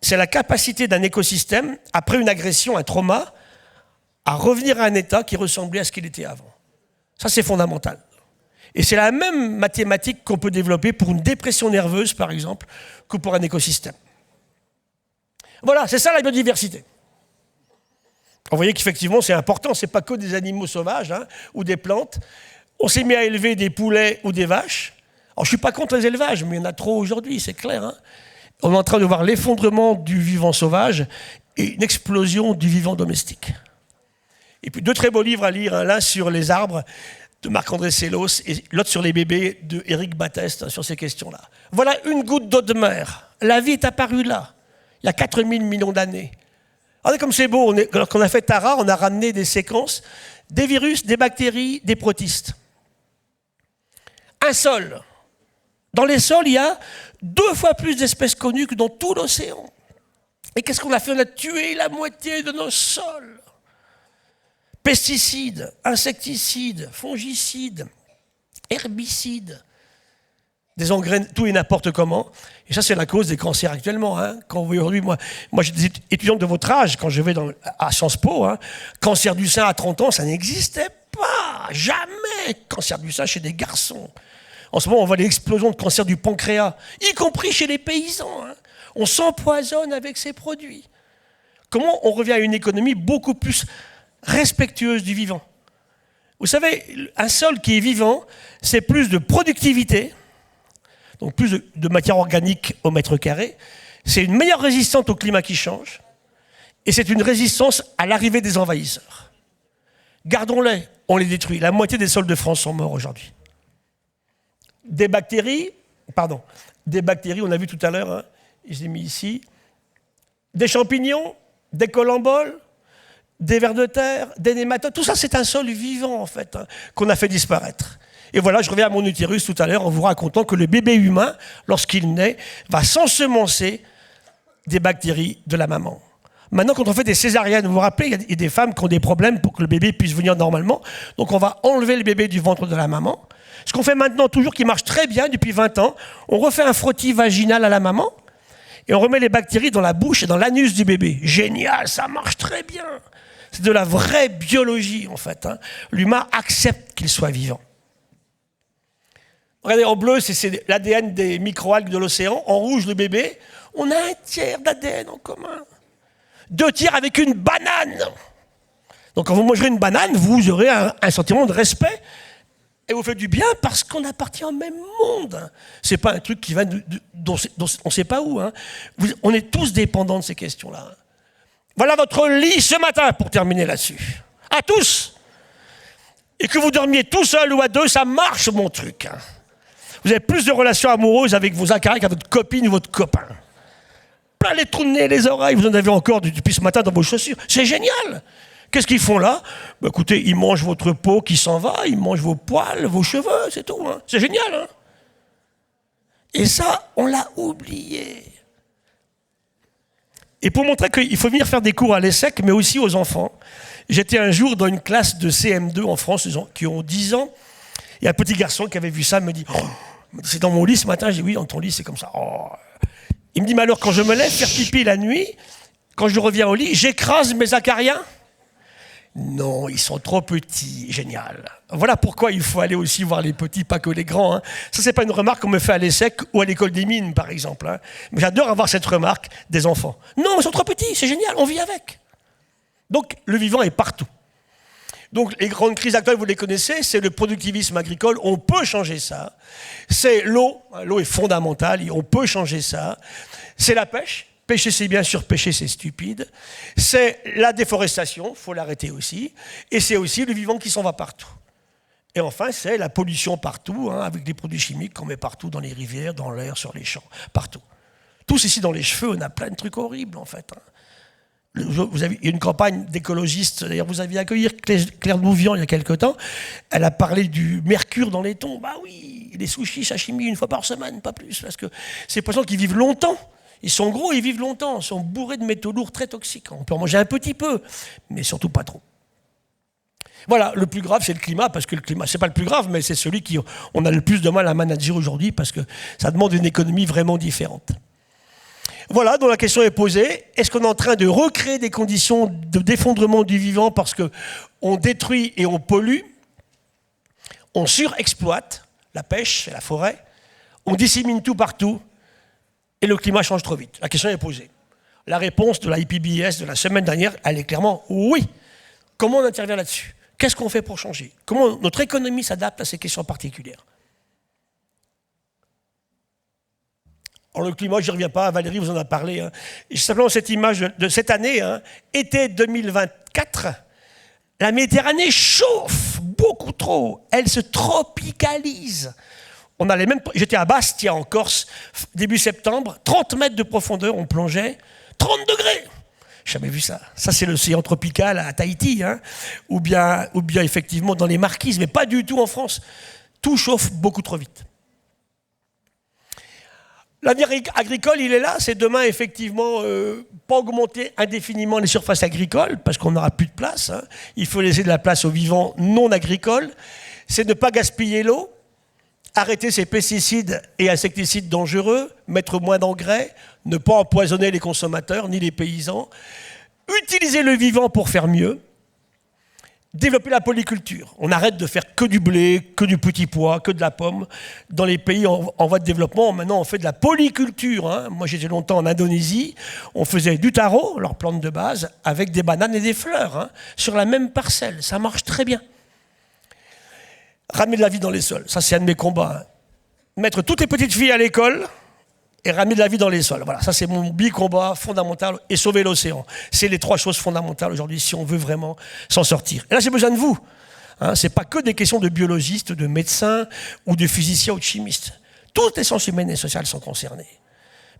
C'est la capacité d'un écosystème, après une agression, un trauma, à revenir à un état qui ressemblait à ce qu'il était avant. Ça, c'est fondamental. Et c'est la même mathématique qu'on peut développer pour une dépression nerveuse, par exemple, que pour un écosystème. Voilà, c'est ça la biodiversité. Vous voyez qu'effectivement, c'est important, ce n'est pas que des animaux sauvages hein, ou des plantes. On s'est mis à élever des poulets ou des vaches. Alors, je ne suis pas contre les élevages, mais il y en a trop aujourd'hui, c'est clair. Hein. On est en train de voir l'effondrement du vivant sauvage et une explosion du vivant domestique. Et puis 2 très beaux livres à lire, hein, l'un sur les arbres de Marc-André Sellos et l'autre sur les bébés de Éric Batteste, hein, sur ces questions-là. Voilà une goutte d'eau de mer. La vie est apparue là, il y a 4000 millions d'années. Regardez comme c'est beau, lorsqu'on a fait Tara, on a ramené des séquences, des virus, des bactéries, des protistes. Un sol. Dans les sols, il y a 2 fois plus d'espèces connues que dans tout l'océan. Et qu'est-ce qu'on a fait ? On a tué la moitié de nos sols. Pesticides, insecticides, fongicides, herbicides, des engrais, tout et n'importe comment. Et ça, c'est la cause des cancers actuellement. Hein. Quand vous voyez aujourd'hui, moi j'ai des étudiants de votre âge, quand je vais à Sciences Po, hein, cancer du sein à 30 ans, ça n'existait pas. Jamais cancer du sein chez des garçons. En ce moment, on voit l'explosion de cancer du pancréas, y compris chez les paysans. Hein. On s'empoisonne avec ces produits. Comment on revient à une économie beaucoup plus respectueuse du vivant ? Vous savez, un sol qui est vivant, c'est plus de productivité, donc plus de matière organique au mètre carré, c'est une meilleure résistance au climat qui change, et c'est une résistance à l'arrivée des envahisseurs. Gardons-les, on les détruit. La moitié des sols de France sont morts aujourd'hui. Des bactéries, on a vu tout à l'heure, hein, je les ai mis ici, des champignons, des colamboles, des vers de terre, des nématodes, tout ça c'est un sol vivant en fait, hein, qu'on a fait disparaître. Et voilà, je reviens à mon utérus tout à l'heure en vous racontant que le bébé humain, lorsqu'il naît, va s'ensemencer des bactéries de la maman. Maintenant, quand on fait des césariennes, vous vous rappelez, il y a des femmes qui ont des problèmes pour que le bébé puisse venir normalement. Donc on va enlever le bébé du ventre de la maman. Ce qu'on fait maintenant, toujours qui marche très bien depuis 20 ans, on refait un frottis vaginal à la maman et on remet les bactéries dans la bouche et dans l'anus du bébé. Génial, ça marche très bien. C'est de la vraie biologie, en fait. Hein. L'humain accepte qu'il soit vivant. Regardez, en bleu, c'est l'ADN des microalgues de l'océan. En rouge, le bébé. On a 1/3 d'ADN en commun. 2/3 avec une banane. Donc, quand vous mangerez une banane, vous aurez un sentiment de respect. Et vous faites du bien parce qu'on appartient au même monde. C'est pas un truc qui va dont on ne sait pas où. Hein. On est tous dépendants de ces questions-là. Voilà votre lit ce matin, pour terminer là-dessus. À tous. Et que vous dormiez tout seul ou à 2, ça marche, mon truc. Hein. Vous avez plus de relations amoureuses avec vos acariens qu'avec votre copine ou votre copain. Plein les trous de nez, les oreilles, vous en avez encore depuis ce matin dans vos chaussures. C'est génial. Qu'est-ce qu'ils font là ? Écoutez, ils mangent votre peau qui s'en va, ils mangent vos poils, vos cheveux, c'est tout. Hein. C'est génial. Hein. Et ça, on l'a oublié. Et pour montrer qu'il faut venir faire des cours à l'ESSEC, mais aussi aux enfants, j'étais un jour dans une classe de CM2 en France, qui ont 10 ans, et un petit garçon qui avait vu ça me dit « C'est dans mon lit ce matin ?» Je dis « Oui, dans ton lit, c'est comme ça. Oh. » Il me dit « Mais alors, quand je me lève faire pipi la nuit, quand je reviens au lit, j'écrase mes acariens. Non, ils sont trop petits. Génial. Voilà pourquoi il faut aller aussi voir les petits, pas que les grands. Hein. Ça, c'est pas une remarque qu'on me fait à l'ESSEC ou à l'école des mines, par exemple. Hein. Mais j'adore avoir cette remarque des enfants. Non, ils sont trop petits, c'est génial, on vit avec. Donc, le vivant est partout. Donc, les grandes crises actuelles, vous les connaissez, c'est le productivisme agricole, on peut changer ça. C'est l'eau, l'eau est fondamentale, on peut changer ça. C'est la pêche. Pêcher, c'est bien sûr, pêcher, c'est stupide. C'est la déforestation, il faut l'arrêter aussi. Et c'est aussi le vivant qui s'en va partout. Et enfin, c'est la pollution partout, hein, avec des produits chimiques qu'on met partout, dans les rivières, dans l'air, sur les champs, partout. Tous ici, dans les cheveux, on a plein de trucs horribles, en fait. Hein. Il y a une campagne d'écologistes, d'ailleurs, vous aviez accueilli Claire Louvian il y a quelque temps. Elle a parlé du mercure dans les thons. Bah oui, les sushis, sashimi, une fois par semaine, pas plus. Parce que ces poissons qui vivent longtemps. Ils sont gros, ils vivent longtemps, ils sont bourrés de métaux lourds très toxiques. On peut en manger un petit peu, mais surtout pas trop. Voilà, le plus grave, c'est le climat, parce que le climat, c'est pas le plus grave, mais c'est celui qu'on a le plus de mal à manager aujourd'hui, parce que ça demande une économie vraiment différente. Voilà, donc la question est posée, est-ce qu'on est en train de recréer des conditions de d'effondrement du vivant parce qu'on détruit et on pollue, on surexploite la pêche et la forêt, on dissémine tout partout, et le climat change trop vite. La question est posée. La réponse de la IPBES de la semaine dernière, elle est clairement oui. Comment on intervient là-dessus? Qu'est-ce qu'on fait pour changer? Comment notre économie s'adapte à ces questions particulières? Alors le climat, je n'y reviens pas, Valérie vous en a parlé. Hein. Simplement cette image de cette année, hein, été 2024, la Méditerranée chauffe beaucoup trop. Elle se tropicalise. On a les mêmes. J'étais à Bastia, en Corse, début septembre, 30 mètres de profondeur, on plongeait, 30 degrés. J'ai jamais vu ça. Ça, c'est l'océan tropical à Tahiti, hein, ou bien effectivement dans les Marquises, mais pas du tout en France. Tout chauffe beaucoup trop vite. L'avenir agricole, il est là, c'est demain, effectivement, pas augmenter indéfiniment les surfaces agricoles, parce qu'on n'aura plus de place. Hein. Il faut laisser de la place aux vivants non agricoles. C'est ne pas gaspiller l'eau. Arrêter ces pesticides et insecticides dangereux, mettre moins d'engrais, ne pas empoisonner les consommateurs ni les paysans, utiliser le vivant pour faire mieux, développer la polyculture. On arrête de faire que du blé, que du petit pois, que de la pomme. Dans les pays en voie de développement, maintenant on fait de la polyculture. Hein. Moi j'étais longtemps en Indonésie, on faisait du taro, leur plante de base, avec des bananes et des fleurs, hein, sur la même parcelle. Ça marche très bien. Ramener de la vie dans les sols, ça c'est un de mes combats. Hein. Mettre toutes les petites filles à l'école et ramener de la vie dans les sols. Voilà, ça c'est mon combat fondamental et sauver l'océan. C'est les 3 choses fondamentales aujourd'hui si on veut vraiment s'en sortir. Et là j'ai besoin de vous. Hein, c'est pas que des questions de biologistes, de médecins ou de physiciens ou de chimistes. Toutes les sciences humaines et sociales sont concernées.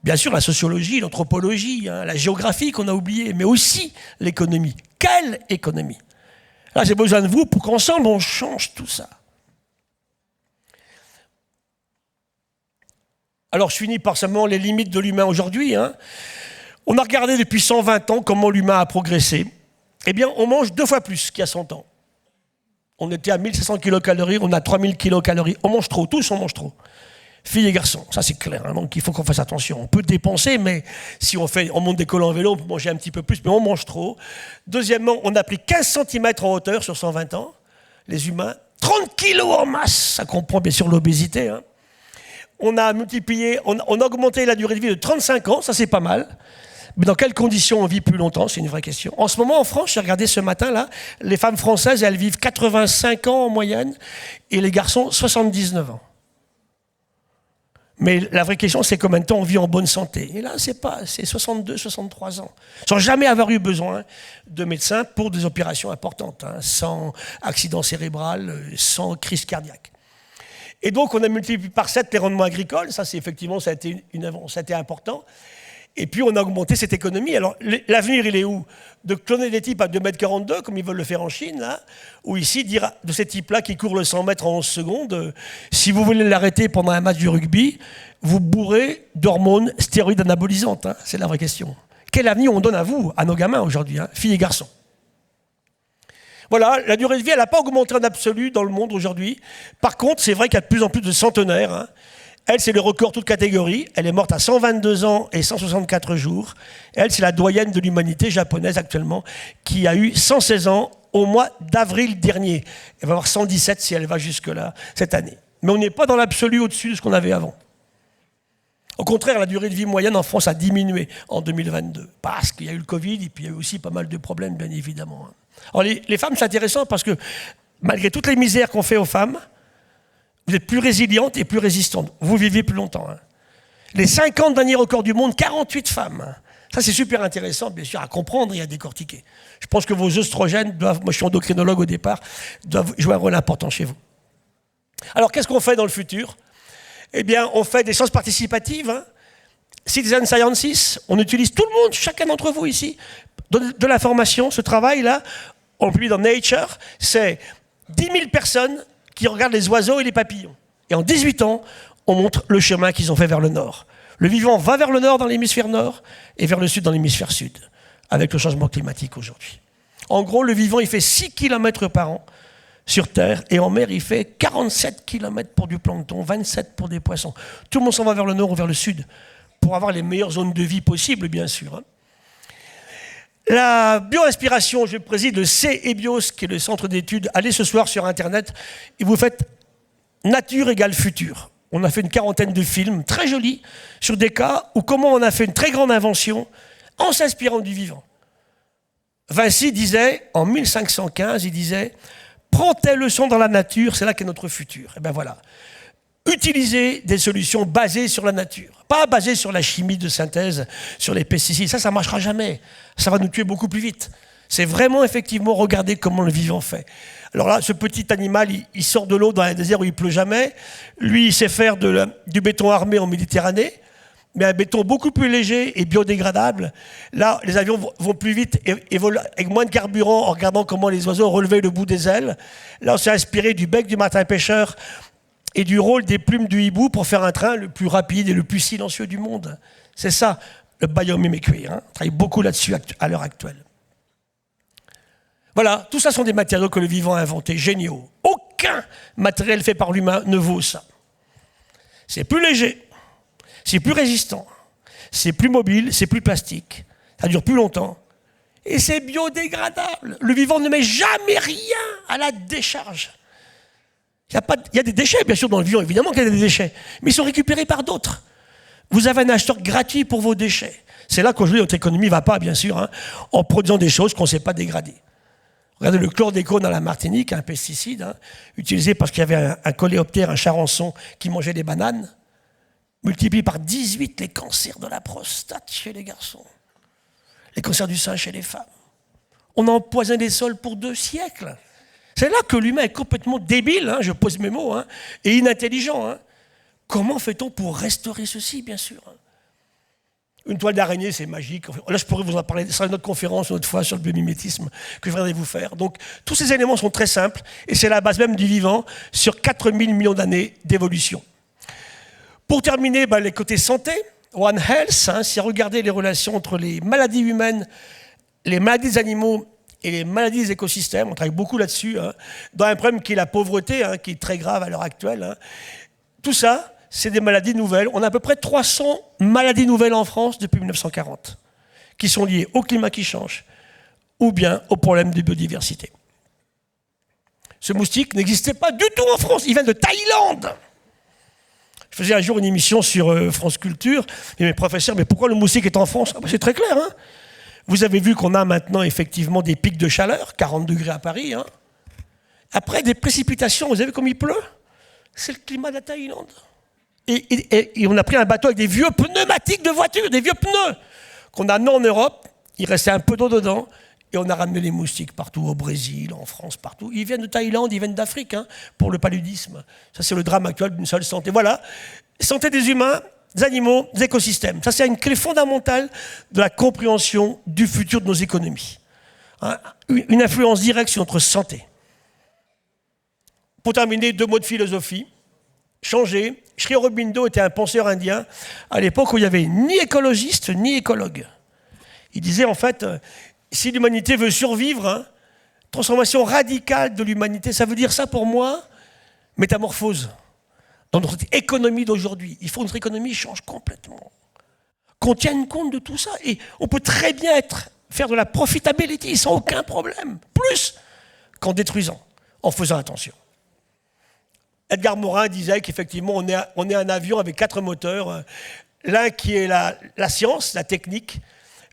Bien sûr la sociologie, l'anthropologie, hein, la géographie qu'on a oubliée, mais aussi l'économie. Quelle économie? Là j'ai besoin de vous pour qu'ensemble on change tout ça. Alors, je finis par simplement les limites de l'humain aujourd'hui. Hein. On a regardé depuis 120 ans comment l'humain a progressé. Eh bien, on mange 2 fois plus qu'il y a 100 ans. On était à 1500 kilocalories, on a 3000 kilocalories. On mange trop, tous on mange trop. Filles et garçons, ça c'est clair. Hein. Donc, il faut qu'on fasse attention. On peut dépenser, mais si on monte des collants en vélo, on peut manger un petit peu plus, mais on mange trop. Deuxièmement, on a pris 15 cm en hauteur sur 120 ans, les humains. 30 kilos en masse, ça comprend bien sûr l'obésité, hein. On a multiplié, on a augmenté la durée de vie de 35 ans, ça c'est pas mal. Mais dans quelles conditions on vit plus longtemps, c'est une vraie question. En ce moment, en France, j'ai regardé ce matin, là, les femmes françaises, elles vivent 85 ans en moyenne, et les garçons, 79 ans. Mais la vraie question, c'est combien de temps on vit en bonne santé. Et là, c'est 62, 63 ans. Sans jamais avoir eu besoin de médecins pour des opérations importantes, hein, sans accident cérébral, sans crise cardiaque. Et donc, on a multiplié par 7 les rendements agricoles. Ça, c'est effectivement, ça a été important. Et puis, on a augmenté cette économie. Alors, l'avenir, il est où? De cloner des types à 2,42 m, comme ils veulent le faire en Chine, là, ou ici, dire de ces types-là qui courent le 100 mètres en 11 secondes, si vous voulez l'arrêter pendant un match de rugby, vous bourrez d'hormones stéroïdes anabolisantes. Hein, c'est la vraie question. Quel avenir on donne à vous, à nos gamins aujourd'hui, hein, filles et garçons? Voilà, la durée de vie, elle n'a pas augmenté en absolu dans le monde aujourd'hui. Par contre, c'est vrai qu'il y a de plus en plus de centenaires. Hein. Elle, c'est le record toute catégorie. Elle est morte à 122 ans et 164 jours. Elle, c'est la doyenne de l'humanité japonaise actuellement, qui a eu 116 ans au mois d'avril dernier. Elle va avoir 117 si elle va jusque-là cette année. Mais on n'est pas dans l'absolu au-dessus de ce qu'on avait avant. Au contraire, la durée de vie moyenne en France a diminué en 2022, parce qu'il y a eu le Covid et puis il y a eu aussi pas mal de problèmes, bien évidemment. Alors les femmes, c'est intéressant parce que malgré toutes les misères qu'on fait aux femmes, vous êtes plus résilientes et plus résistantes. Vous vivez plus longtemps. Les 50 derniers records du monde, 48 femmes. Ça, c'est super intéressant, bien sûr, à comprendre et à décortiquer. Je pense que vos œstrogènes doivent, moi je suis endocrinologue au départ, doivent jouer un rôle important chez vous. Alors, qu'est-ce qu'on fait dans le futur? Eh bien, on fait des sciences participatives, Citizen Sciences, on utilise tout le monde, chacun d'entre vous ici, de l'information. Ce travail-là, on le publie dans Nature, c'est 10 000 personnes qui regardent les oiseaux et les papillons. Et en 18 ans, on montre le chemin qu'ils ont fait vers le nord. Le vivant va vers le nord dans l'hémisphère nord et vers le sud dans l'hémisphère sud, avec le changement climatique aujourd'hui. En gros, le vivant, il fait 6 km par an sur Terre, et en mer, il fait 47 km pour du plancton, 27 pour des poissons. Tout le monde s'en va vers le nord ou vers le sud, pour avoir les meilleures zones de vie possibles, bien sûr. La bioinspiration, je préside le CEBIOS, qui est le centre d'études. Allez ce soir sur Internet et vous faites nature égale futur. On a fait une quarantaine de films très jolis sur des cas où comment on a fait une très grande invention en s'inspirant du vivant. Vinci disait, en 1515, il disait « Prends tes leçons dans la nature, c'est là qu'est notre futur. » Et bien voilà. Utilisez des solutions basées sur la nature, pas basées sur la chimie de synthèse, sur les pesticides. Ça ne marchera jamais. Ça va nous tuer beaucoup plus vite. C'est vraiment, effectivement, regarder comment le vivant fait. Alors là, ce petit animal, il sort de l'eau dans un désert où il pleut jamais. Lui, il sait faire du béton armé en Méditerranée, mais un béton beaucoup plus léger et biodégradable. Là, les avions vont plus vite et volent avec moins de carburant en regardant comment les oiseaux relevaient le bout des ailes. Là, on s'est inspiré du bec du martin-pêcheur et du rôle des plumes du hibou pour faire un train le plus rapide et le plus silencieux du monde. C'est ça, le biomimicry. On travaille beaucoup là-dessus à l'heure actuelle. Voilà, tout ça sont des matériaux que le vivant a inventés, géniaux. Aucun matériel fait par l'humain ne vaut ça. C'est plus léger, c'est plus résistant, c'est plus mobile, c'est plus plastique, ça dure plus longtemps, et c'est biodégradable. Le vivant ne met jamais rien à la décharge. Il y a des déchets, bien sûr, dans le vivant, évidemment qu'il y a des déchets, mais ils sont récupérés par d'autres. Vous avez un acheteur gratuit pour vos déchets. C'est là qu'aujourd'hui notre économie ne va pas, bien sûr, en produisant des choses qu'on ne sait pas dégrader. Regardez le chlordécone dans la Martinique, un pesticide, utilisé parce qu'il y avait un coléoptère, un charançon qui mangeait des bananes, multiplie par 18 les cancers de la prostate chez les garçons, les cancers du sein chez les femmes. On a empoisonné les sols pour 2 siècles. C'est là que l'humain est complètement débile, je pose mes mots, et inintelligent. Comment fait-on pour restaurer ceci, bien sûr? Une toile d'araignée, c'est magique. Là, je pourrais vous en parler. Ce sera une autre conférence, une autre fois, sur le biomimétisme que je voudrais vous faire. Donc, tous ces éléments sont très simples, et c'est la base même du vivant sur 4000 millions d'années d'évolution. Pour terminer, les côtés santé, One Health, si vous regardez les relations entre les maladies humaines, les maladies des animaux et les maladies des écosystèmes, on travaille beaucoup là-dessus, dans un problème qui est la pauvreté, qui est très grave à l'heure actuelle. Tout ça, c'est des maladies nouvelles. On a à peu près 300 maladies nouvelles en France depuis 1940, qui sont liées au climat qui change, ou bien au problème de biodiversité. Ce moustique n'existait pas du tout en France, il vient de Thaïlande. Je faisais un jour une émission sur France Culture, et mes professeurs, mais pourquoi le moustique est en France? C'est très clair. Vous avez vu qu'on a maintenant effectivement des pics de chaleur, 40 degrés à Paris. Après, des précipitations, vous avez vu comme il pleut? C'est le climat de la Thaïlande. Et on a pris un bateau avec des vieux pneumatiques de voiture, des vieux pneus qu'on a amenés en Europe. Il restait un peu d'eau dedans. Et on a ramené les moustiques partout, au Brésil, en France, partout. Ils viennent de Thaïlande, ils viennent d'Afrique, pour le paludisme. Ça, c'est le drame actuel d'une seule santé. Voilà, santé des humains, des animaux, des écosystèmes. Ça, c'est une clé fondamentale de la compréhension du futur de nos économies. Une influence directe sur notre santé. Pour terminer, 2 mots de philosophie. Changer. Sri Aurobindo était un penseur indien à l'époque où il n'y avait ni écologiste ni écologue. Il disait en fait, si l'humanité veut survivre, transformation radicale de l'humanité, ça veut dire ça pour moi, métamorphose. Dans notre économie d'aujourd'hui, il faut que notre économie change complètement. Qu'on tienne compte de tout ça. Et on peut très bien faire de la profitability sans aucun problème. Plus qu'en détruisant, en faisant attention. Edgar Morin disait qu'effectivement, on est un avion avec 4 moteurs. L'un qui est la science, la technique.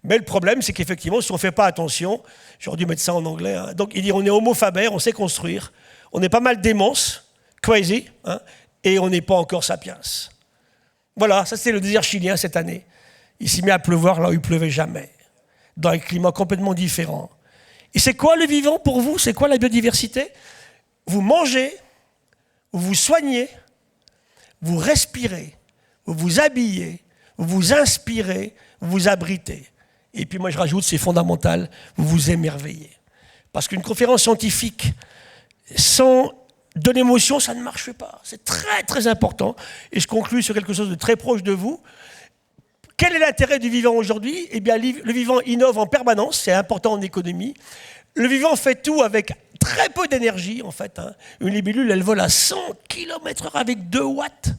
Mais le problème, c'est qu'effectivement, si on ne fait pas attention, j'aurais dû mettre ça en anglais, hein, donc il dit on est homo faber, on sait construire, on est pas mal démence, crazy, hein, et on n'est pas encore sapiens. Voilà, ça c'est le désert chilien cette année. Il s'est mis à pleuvoir là où il pleuvait jamais, dans un climat complètement différent. Et c'est quoi le vivant pour vous? C'est quoi la biodiversité? Vous mangez, vous vous soignez, vous respirez, vous vous habillez, vous vous inspirez, vous vous abritez. Et puis moi je rajoute, c'est fondamental, vous vous émerveillez. Parce qu'une conférence scientifique sans de l'émotion, ça ne marche pas. C'est très très important. Et je conclue sur quelque chose de très proche de vous. Quel est l'intérêt du vivant aujourd'hui? Eh bien, le vivant innove en permanence, c'est important en économie. Le vivant fait tout avec très peu d'énergie, en fait. Hein. Une libellule, elle vole à 100 km/h avec 2 watts.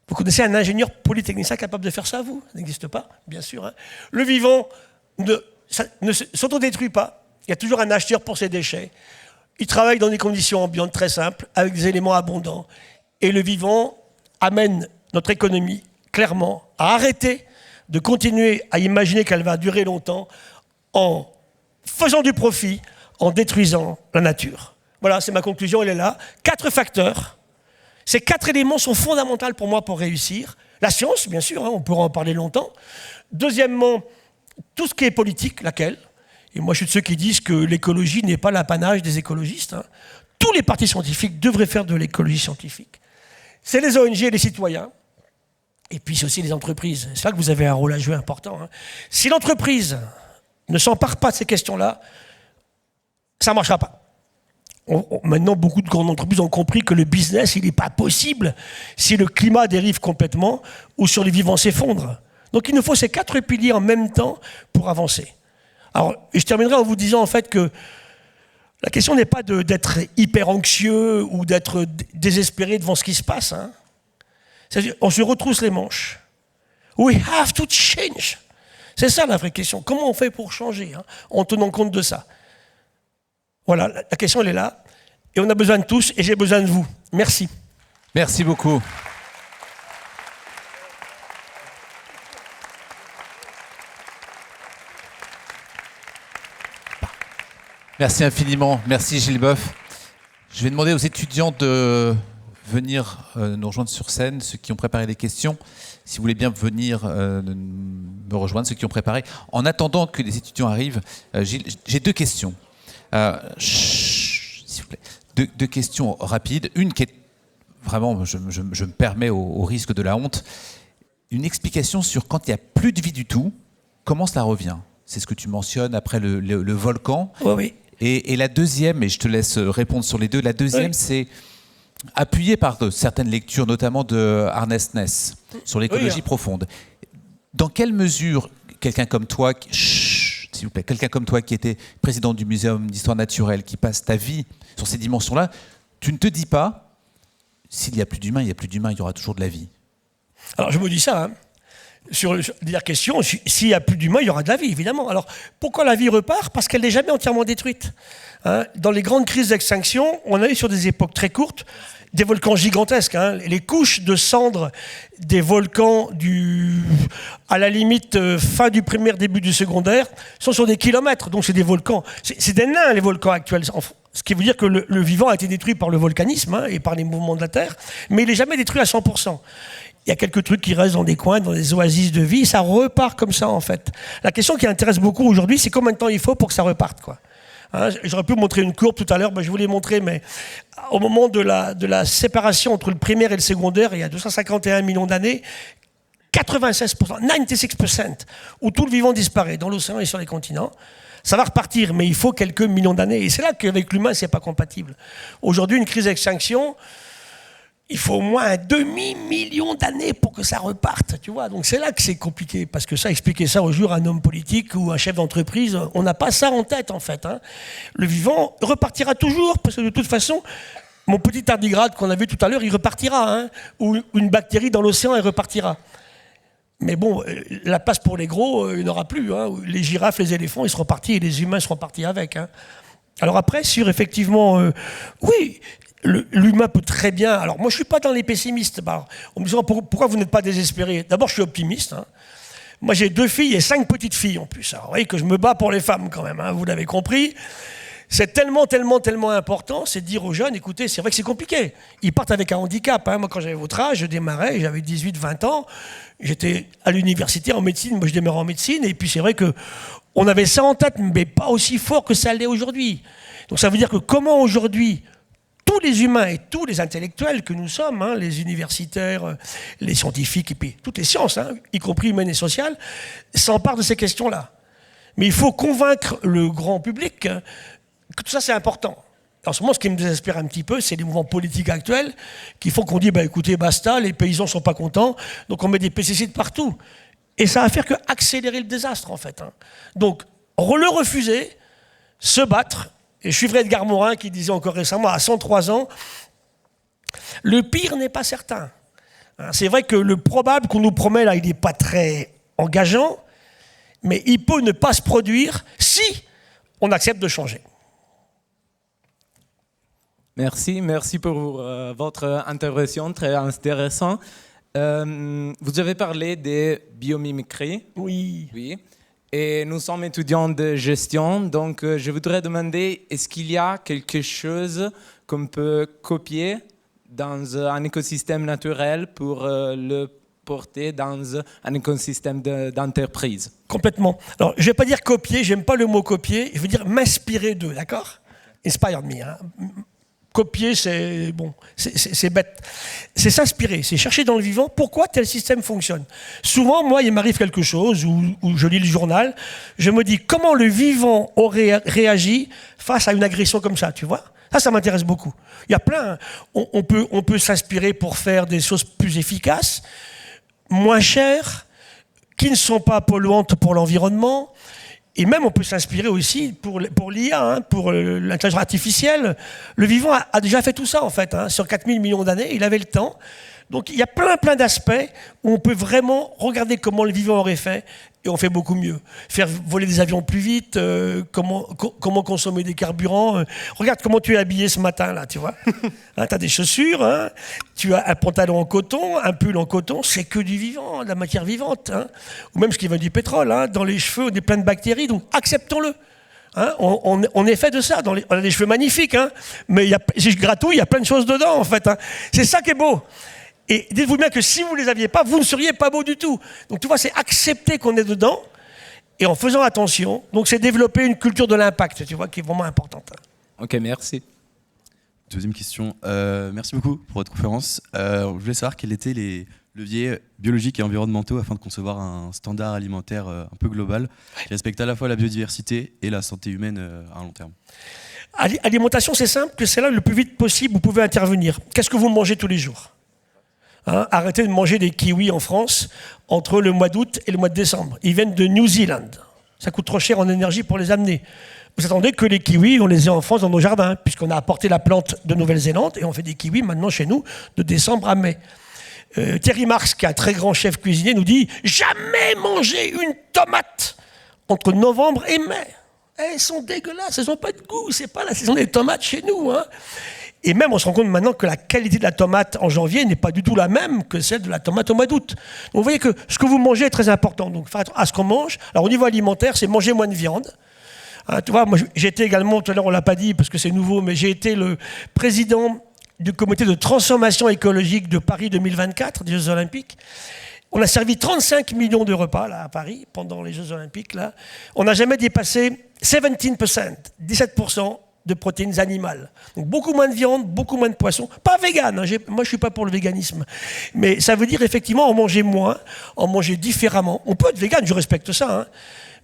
Vous connaissez un ingénieur polytechnicien capable de faire ça, vous? Ça n'existe pas, bien sûr. Hein. Le vivant ne s'autodétruit pas. Il y a toujours un acheteur pour ses déchets. Il travaille dans des conditions ambiantes très simples, avec des éléments abondants. Et le vivant amène notre économie, clairement, à arrêter de continuer à imaginer qu'elle va durer longtemps en faisant du profit, en détruisant la nature. Voilà, c'est ma conclusion, elle est là. 4 facteurs. Ces 4 éléments sont fondamentaux pour moi pour réussir. La science, bien sûr, hein, on pourra en parler longtemps. Deuxièmement, tout ce qui est politique, laquelle? Et moi, je suis de ceux qui disent que l'écologie n'est pas l'apanage des écologistes. Hein. Tous les partis scientifiques devraient faire de l'écologie scientifique. C'est les ONG et les citoyens. Et puis, c'est aussi les entreprises. C'est là que vous avez un rôle à jouer important. Hein. Si l'entreprise ne s'empare pas de ces questions-là, ça ne marchera pas. Maintenant, beaucoup de grandes entreprises ont compris que le business, il n'est pas possible si le climat dérive complètement ou si les vivants s'effondrent. Donc, il nous faut ces 4 piliers en même temps pour avancer. Alors, je terminerai en vous disant en fait que la question n'est pas d'être hyper anxieux ou d'être désespéré devant ce qui se passe. Hein. C'est-à-dire, on se retrousse les manches. We have to change. C'est ça la vraie question. Comment on fait pour changer hein, en tenant compte de ça? Voilà, la question elle est là. Et on a besoin de tous et j'ai besoin de vous. Merci. Merci beaucoup. Merci infiniment. Merci Gilles Boeuf. Je vais demander aux étudiants de venir nous rejoindre sur scène, ceux qui ont préparé les questions. Si vous voulez bien venir me rejoindre, ceux qui ont préparé. En attendant que les étudiants arrivent, Gilles, j'ai 2 questions. S'il vous plaît. 2 questions rapides. Une qui est vraiment, je me permets au risque de la honte, une explication sur quand il n'y a plus de vie du tout, comment cela revient? C'est ce que tu mentionnes après le volcan. Oui, oui. Et la deuxième, et je te laisse répondre sur les deux, la deuxième, oui. C'est appuyé par certaines lectures, notamment de Arnest Ness, sur l'écologie profonde. Dans quelle mesure quelqu'un comme toi, s'il vous plaît, quelqu'un comme toi qui était président du Muséum d'histoire naturelle, qui passe ta vie sur ces dimensions-là, tu ne te dis pas, s'il n'y a plus d'humains, il n'y a plus d'humains, il y aura toujours de la vie? Alors je me dis ça, hein. Sur la dernière question, s'il n'y a plus d'humains, il y aura de la vie, évidemment. Alors, pourquoi la vie repart? Parce qu'elle n'est jamais entièrement détruite. Hein, dans les grandes crises d'extinction, on a eu sur des époques très courtes des volcans gigantesques. Hein, les couches de cendres des volcans à la limite fin du primaire, début du secondaire, sont sur des kilomètres. Donc c'est des volcans. C'est des nains, les volcans actuels. Ce qui veut dire que le vivant a été détruit par le volcanisme hein, et par les mouvements de la Terre, mais il n'est jamais détruit à 100%. Il y a quelques trucs qui restent dans des coins, dans des oasis de vie, ça repart comme ça en fait. La question qui intéresse beaucoup aujourd'hui, c'est combien de temps il faut pour que ça reparte, quoi. Hein, j'aurais pu vous montrer une courbe tout à l'heure, je vous l'ai montré, mais au moment de la séparation entre le primaire et le secondaire, il y a 251 millions d'années, 96%, 96%, où tout le vivant disparaît, dans l'océan et sur les continents, ça va repartir, mais il faut quelques millions d'années. Et c'est là qu'avec l'humain, c'est pas compatible. Aujourd'hui, une crise d'extinction, il faut au moins un demi-million d'années pour que ça reparte, tu vois. Donc c'est là que c'est compliqué, parce que ça, expliquer ça au jour à un homme politique ou un chef d'entreprise, on n'a pas ça en tête, en fait. Hein. Le vivant repartira toujours, parce que de toute façon, mon petit tardigrade qu'on a vu tout à l'heure, il repartira. Hein. Ou une bactérie dans l'océan, elle repartira. Mais bon, la place pour les gros, il n'y en aura plus. Hein. Les girafes, les éléphants, ils seront partis, et les humains seront partis avec. Hein. Alors après, sur effectivement, oui, l'humain peut très bien... Alors moi, je ne suis pas dans les pessimistes. On me dit, pourquoi vous n'êtes pas désespéré? D'abord, je suis optimiste. Hein. Moi, j'ai 2 filles et 5 petites filles en plus. Alors, vous voyez que je me bats pour les femmes quand même, hein, vous l'avez compris. C'est tellement important, c'est de dire aux jeunes, écoutez, c'est vrai que c'est compliqué. Ils partent avec un handicap. Hein. Moi, quand j'avais votre âge, je démarrais, j'avais 18, 20 ans. J'étais à l'université en médecine, moi je démarrais en médecine. Et puis c'est vrai qu'on avait ça en tête, mais pas aussi fort que ça l'est aujourd'hui. Donc ça veut dire que comment aujourd'hui, tous les humains et tous les intellectuels que nous sommes, hein, les universitaires, les scientifiques, et puis toutes les sciences, hein, y compris humaines et sociales, s'emparent de ces questions-là. Mais il faut convaincre le grand public que tout ça c'est important. En ce moment, ce qui me désespère un petit peu, c'est les mouvements politiques actuels qui font qu'on dit, écoutez, basta, les paysans ne sont pas contents, donc on met des pesticides partout. Et ça va faire qu'accélérer le désastre, en fait. Hein. Donc, le refuser, se battre, et je suivrai Edgar Morin qui disait encore récemment, à 103 ans, le pire n'est pas certain. Hein, c'est vrai que le probable qu'on nous promet là, il n'est pas très engageant, mais il peut ne pas se produire si on accepte de changer. Merci pour votre intervention, très intéressant. Vous avez parlé de biomimicrie. Oui. Et nous sommes étudiants de gestion, donc je voudrais demander, est-ce qu'il y a quelque chose qu'on peut copier dans un écosystème naturel pour le porter dans un écosystème d'entreprise? Complètement. Alors, je ne vais pas dire copier, j'aime pas le mot copier, je veux dire m'inspirer d'eux, d'accord? Inspire me, hein. Copier, c'est bon, c'est bête. C'est s'inspirer, c'est chercher dans le vivant pourquoi tel système fonctionne. Souvent, moi, il m'arrive quelque chose, où je lis le journal, je me dis comment le vivant aurait réagi face à une agression comme ça, tu vois? Ça m'intéresse beaucoup. Il y a plein, on peut s'inspirer pour faire des choses plus efficaces, moins chères, qui ne sont pas polluantes pour l'environnement. Et même, on peut s'inspirer aussi pour l'IA, hein, pour l'intelligence artificielle. Le vivant a déjà fait tout ça, en fait. Hein. Sur 4000 millions d'années, il avait le temps. Donc, il y a plein d'aspects où on peut vraiment regarder comment le vivant aurait fait, et on fait beaucoup mieux. Faire voler des avions plus vite, comment consommer des carburants. Regarde comment tu es habillé ce matin, là, tu vois. Hein, tu as des chaussures, hein, tu as un pantalon en coton, un pull en coton, c'est que du vivant, de la matière vivante. Hein. Ou même ce qui vient du pétrole. Hein. Dans les cheveux, on a plein de bactéries, donc acceptons-le. Hein, on est fait de ça. On a des cheveux magnifiques, hein, mais si je gratouille, il y a plein de choses dedans, en fait. Hein. C'est ça qui est beau. Et dites-vous bien que si vous ne les aviez pas, vous ne seriez pas beau du tout. Donc tu vois, c'est accepter qu'on est dedans, et en faisant attention, donc c'est développer une culture de l'impact, tu vois, qui est vraiment importante. Ok, merci. Deuxième question. Merci beaucoup pour votre conférence. Je voulais savoir quels étaient les leviers biologiques et environnementaux afin de concevoir un standard alimentaire un peu global qui respecte à la fois la biodiversité et la santé humaine à long terme. Alimentation, c'est simple, que c'est là le plus vite possible, vous pouvez intervenir. Qu'est-ce que vous mangez tous les jours? Hein, arrêtez de manger des kiwis en France entre le mois d'août et le mois de décembre. Ils viennent de New Zealand. Ça coûte trop cher en énergie pour les amener. Vous attendez que les kiwis, on les ait en France dans nos jardins, puisqu'on a apporté la plante de Nouvelle-Zélande et on fait des kiwis maintenant chez nous de décembre à mai. Thierry Marx, qui est un très grand chef cuisinier, nous dit « Jamais manger une tomate entre novembre et mai. Elles sont dégueulasses, elles n'ont pas de goût, c'est pas la saison des tomates chez nous. Hein. » Et même, on se rend compte maintenant que la qualité de la tomate en janvier n'est pas du tout la même que celle de la tomate au mois d'août. Donc, vous voyez que ce que vous mangez est très important. Donc, faire attention à ce qu'on mange. Alors, au niveau alimentaire, c'est manger moins de viande. Hein, tu vois, moi, j'ai été également, tout à l'heure, on ne l'a pas dit parce que c'est nouveau, mais j'ai été le président du comité de transformation écologique de Paris 2024, des Jeux Olympiques. On a servi 35 millions de repas là, à Paris pendant les Jeux Olympiques. Là. On n'a jamais dépassé 17% de protéines animales. Donc beaucoup moins de viande, beaucoup moins de poisson. Pas vegan, hein, moi je ne suis pas pour le véganisme. Mais ça veut dire effectivement en manger moins, en manger différemment. On peut être vegan, je respecte ça. Hein.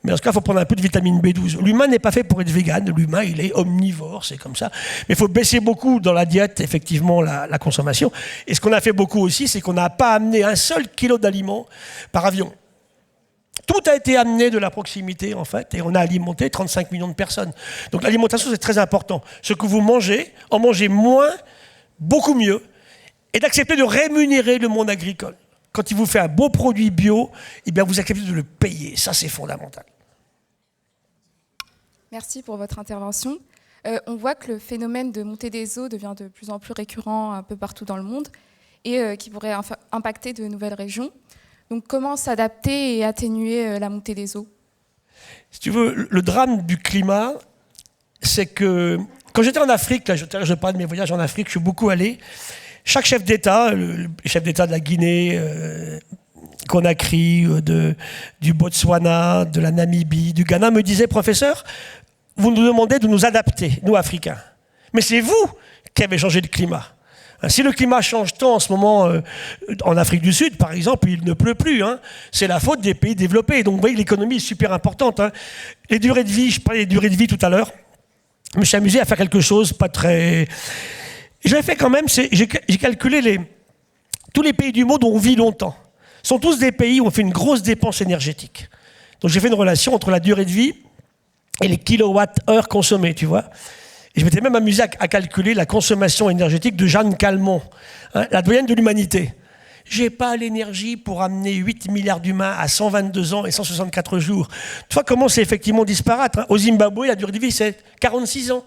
Mais dans ce cas, il faut prendre un peu de vitamine B12. L'humain n'est pas fait pour être vegan. L'humain, il est omnivore, c'est comme ça. Mais il faut baisser beaucoup dans la diète, effectivement, la consommation. Et ce qu'on a fait beaucoup aussi, c'est qu'on n'a pas amené un seul kilo d'aliments par avion. Tout a été amené de la proximité, en fait, et on a alimenté 35 millions de personnes. Donc l'alimentation, c'est très important. Ce que vous mangez, en mangez moins, beaucoup mieux, et d'accepter de rémunérer le monde agricole. Quand il vous fait un beau produit bio, eh bien vous acceptez de le payer. Ça, c'est fondamental. Merci pour votre intervention. On voit que le phénomène de montée des eaux devient de plus en plus récurrent un peu partout dans le monde et qui pourrait impacter de nouvelles régions. Donc comment s'adapter et atténuer la montée des eaux? Si tu veux, le drame du climat, c'est que quand j'étais en Afrique, là, je parle de mes voyages en Afrique, je suis beaucoup allé. Chaque chef d'État, le chef d'État de la Guinée, Conakry, du Botswana, de la Namibie, du Ghana, me disait, professeur, vous nous demandez de nous adapter, nous Africains. Mais c'est vous qui avez changé le climat. Si le climat change tant en ce moment, en Afrique du Sud, par exemple, il ne pleut plus. Hein. C'est la faute des pays développés. Donc, vous voyez, l'économie est super importante. Hein. Les durées de vie, je parlais des durées de vie tout à l'heure. Je me suis amusé à faire quelque chose pas très... J'avais fait quand même, j'ai calculé tous les pays du monde où on vit longtemps. Ce sont tous des pays où on fait une grosse dépense énergétique. Donc, j'ai fait une relation entre la durée de vie et les kilowattheures consommés, tu vois. Et je m'étais même amusé à calculer la consommation énergétique de Jeanne Calment, hein, la doyenne de l'humanité. J'ai pas l'énergie pour amener 8 milliards d'humains à 122 ans et 164 jours. Tu vois comment c'est effectivement disparate. Hein. Au Zimbabwe, la durée de vie, c'est 46 ans.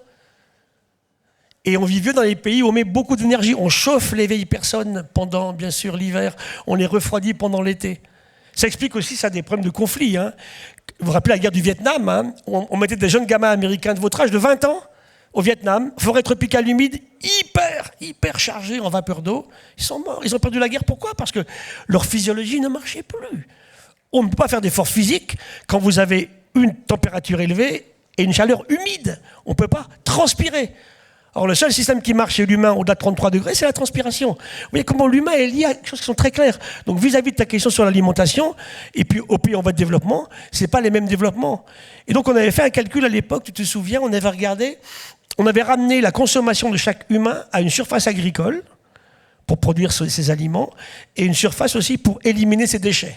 Et on vit vieux dans les pays où on met beaucoup d'énergie. On chauffe les vieilles personnes pendant, bien sûr, l'hiver. On les refroidit pendant l'été. Ça explique aussi ça des problèmes de conflit. Hein. Vous vous rappelez la guerre du Vietnam, hein. On mettait des jeunes gamins américains de votre âge, de 20 ans, au Vietnam, forêt tropicale humide, hyper chargée en vapeur d'eau. Ils sont morts, ils ont perdu la guerre. Pourquoi? Parce que leur physiologie ne marchait plus. On ne peut pas faire d'efforts physiques quand vous avez une température élevée et une chaleur humide. On ne peut pas transpirer. Or, le seul système qui marche chez l'humain au-delà de 33 degrés, c'est la transpiration. Vous voyez comment l'humain est lié à des choses qui sont très claires. Donc, vis-à-vis de ta question sur l'alimentation, et puis au pays en voie de développement, ce n'est pas les mêmes développements. Et donc, on avait fait un calcul à l'époque, tu te souviens, on avait regardé, on avait ramené la consommation de chaque humain à une surface agricole pour produire ses aliments, et une surface aussi pour éliminer ses déchets.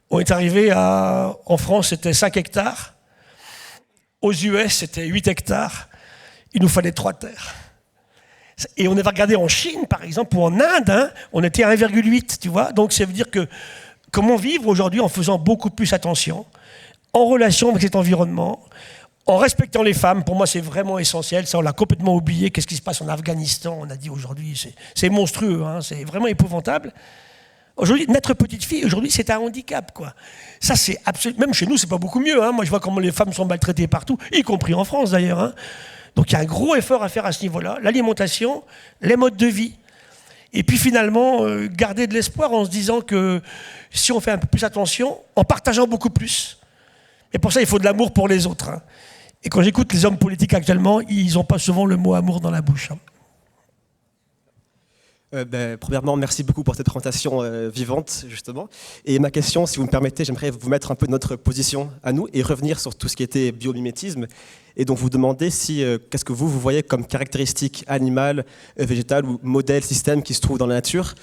On est arrivé en France, c'était 5 hectares. Aux US, c'était 8 hectares. Il nous fallait 3 terres. Et on avait regardé en Chine, par exemple, ou en Inde, hein, on était à 1,8, tu vois. Donc ça veut dire que comment vivre aujourd'hui en faisant beaucoup plus attention, en relation avec cet environnement, en respectant les femmes, pour moi c'est vraiment essentiel, ça on l'a complètement oublié. Qu'est-ce qui se passe en Afghanistan? On a dit aujourd'hui, c'est monstrueux, hein, c'est vraiment épouvantable. Aujourd'hui, naître petite fille, aujourd'hui, c'est un handicap, quoi. Ça, c'est absolument... Même chez nous, c'est pas beaucoup mieux, hein. Moi, je vois comment les femmes sont maltraitées partout, y compris en France, d'ailleurs, hein. Donc, il y a un gros effort à faire à ce niveau-là. L'alimentation, les modes de vie. Et puis, finalement, garder de l'espoir en se disant que si on fait un peu plus attention, en partageant beaucoup plus. Et pour ça, il faut de l'amour pour les autres, hein. Et quand j'écoute les hommes politiques actuellement, ils n'ont pas souvent le mot amour dans la bouche, hein. Premièrement, merci beaucoup pour cette présentation vivante, justement. Et ma question, si vous me permettez, j'aimerais vous mettre un peu notre position à nous et revenir sur tout ce qui était biomimétisme. Et donc vous demander qu'est-ce que vous voyez comme caractéristiques animales, végétales ou modèles, systèmes qui se trouvent dans la nature,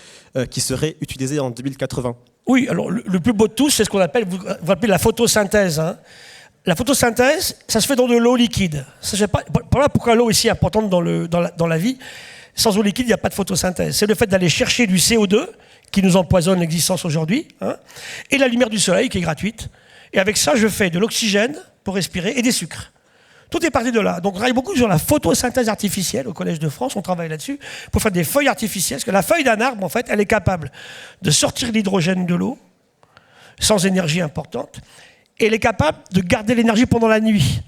qui seraient utilisés en 2080. Oui, alors le plus beau de tous, c'est ce qu'on appelle, vous appelez la photosynthèse, hein. La photosynthèse, ça se fait dans de l'eau liquide. Ça, je sais pas, voilà pourquoi l'eau est si importante dans la vie. Sans eau liquide, il n'y a pas de photosynthèse. C'est le fait d'aller chercher du CO2, qui nous empoisonne l'existence aujourd'hui, hein, et la lumière du soleil, qui est gratuite. Et avec ça, je fais de l'oxygène pour respirer et des sucres. Tout est parti de là. Donc on travaille beaucoup sur la photosynthèse artificielle au Collège de France, on travaille là-dessus, pour faire des feuilles artificielles, parce que la feuille d'un arbre, en fait, elle est capable de sortir l'hydrogène de l'eau, sans énergie importante, et elle est capable de garder l'énergie pendant la nuit,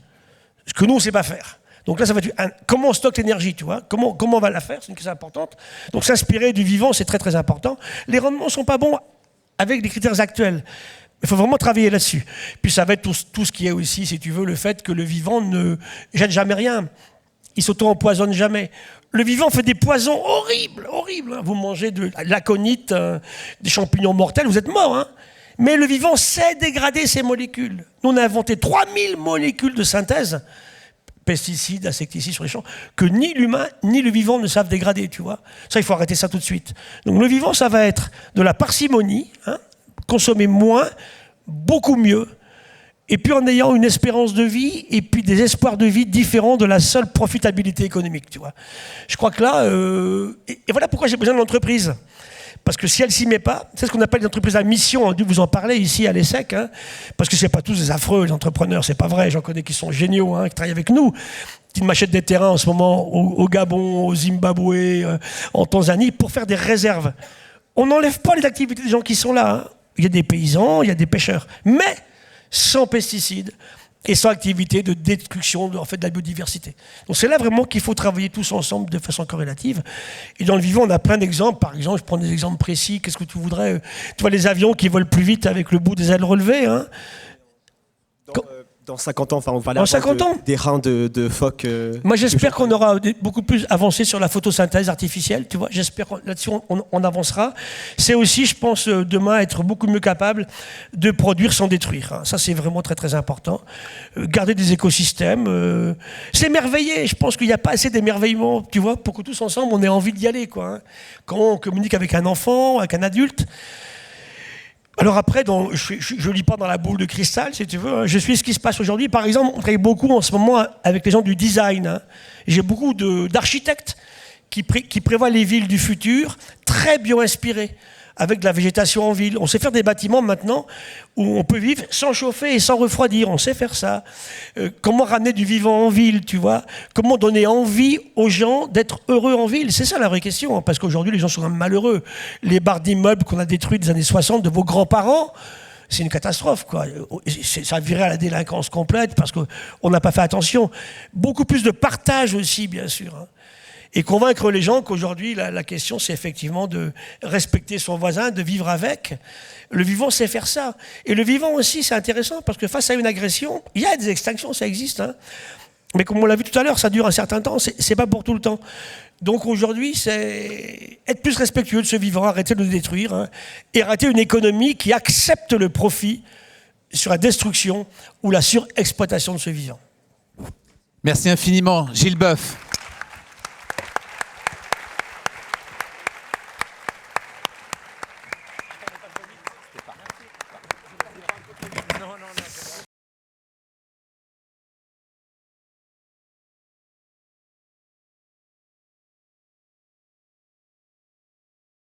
ce que nous, on ne sait pas faire. Donc là, ça va être comment on stocke l'énergie, tu vois? Comment on va la faire? C'est une question importante. Donc s'inspirer du vivant, c'est très très important. Les rendements ne sont pas bons avec les critères actuels. Il faut vraiment travailler là-dessus. Puis ça va être tout ce qui est aussi, si tu veux, le fait que le vivant ne jette jamais rien. Il s'auto-empoisonne jamais. Le vivant fait des poisons horribles, horribles. Vous mangez de l'aconite, des champignons mortels, vous êtes mort, hein? Mais le vivant sait dégrader ces molécules. Nous, on a inventé 3000 molécules de synthèse, pesticides, insecticides sur les champs, que ni l'humain ni le vivant ne savent dégrader, tu vois. Ça, il faut arrêter ça tout de suite. Donc le vivant, ça va être de la parcimonie, hein, consommer moins, beaucoup mieux, et puis en ayant une espérance de vie, et puis des espoirs de vie différents de la seule profitabilité économique, tu vois. Je crois que là, et voilà pourquoi j'ai besoin de l'entreprise. Parce que si elle s'y met pas, c'est ce qu'on appelle les entreprises à mission, on a dû vous en parler ici à l'ESSEC, hein, parce que c'est pas tous des affreux, les entrepreneurs, c'est pas vrai, j'en connais qui sont géniaux, hein, qui travaillent avec nous, qui m'achètent des terrains en ce moment au Gabon, au Zimbabwe, en Tanzanie, pour faire des réserves. On n'enlève pas les activités des gens qui sont là, hein. Il y a des paysans, il y a des pêcheurs, mais sans pesticides et sans activité de destruction de la biodiversité. Donc c'est là vraiment qu'il faut travailler tous ensemble de façon corrélative. Et dans le vivant, on a plein d'exemples. Par exemple, je prends des exemples précis. Qu'est-ce que tu voudrais? Tu vois les avions qui volent plus vite avec le bout des ailes relevées, hein. Dans 50 ans, enfin, on va Dans 50 ans des reins de phoques. Moi, j'espère qu'on aura beaucoup plus avancé sur la photosynthèse artificielle, tu vois. J'espère là-dessus, on avancera. C'est aussi, je pense, demain, être beaucoup mieux capable de produire sans détruire, hein. Ça, c'est vraiment très, très important. Garder des écosystèmes, s'émerveiller. Je pense qu'il n'y a pas assez d'émerveillement, tu vois, pour que tous ensemble, on ait envie d'y aller, quoi, hein. Quand on communique avec un enfant, avec un adulte. Alors après, je ne lis pas dans la boule de cristal, si tu veux, hein. Je suis ce qui se passe aujourd'hui. Par exemple, on travaille beaucoup en ce moment avec les gens du design, hein. J'ai beaucoup d'architectes qui prévoient les villes du futur, très bio-inspirées, avec de la végétation en ville. On sait faire des bâtiments maintenant où on peut vivre sans chauffer et sans refroidir. On sait faire ça. Comment ramener du vivant en ville, tu vois? Comment donner envie aux gens d'être heureux en ville? C'est ça la vraie question, hein, parce qu'aujourd'hui, les gens sont malheureux. Les barres d'immeubles qu'on a détruites des années 60 de vos grands-parents, c'est une catastrophe, quoi. Ça virait à la délinquance complète parce qu'on n'a pas fait attention. Beaucoup plus de partage aussi, bien sûr, hein. Et convaincre les gens qu'aujourd'hui, la question, c'est effectivement de respecter son voisin, de vivre avec. Le vivant sait faire ça. Et le vivant aussi, c'est intéressant, parce que face à une agression, il y a des extinctions, ça existe, hein. Mais comme on l'a vu tout à l'heure, ça dure un certain temps, c'est pas pour tout le temps. Donc aujourd'hui, c'est être plus respectueux de ce vivant, arrêter de le détruire, hein, et arrêter une économie qui accepte le profit sur la destruction ou la surexploitation de ce vivant. Merci infiniment, Gilles Boeuf.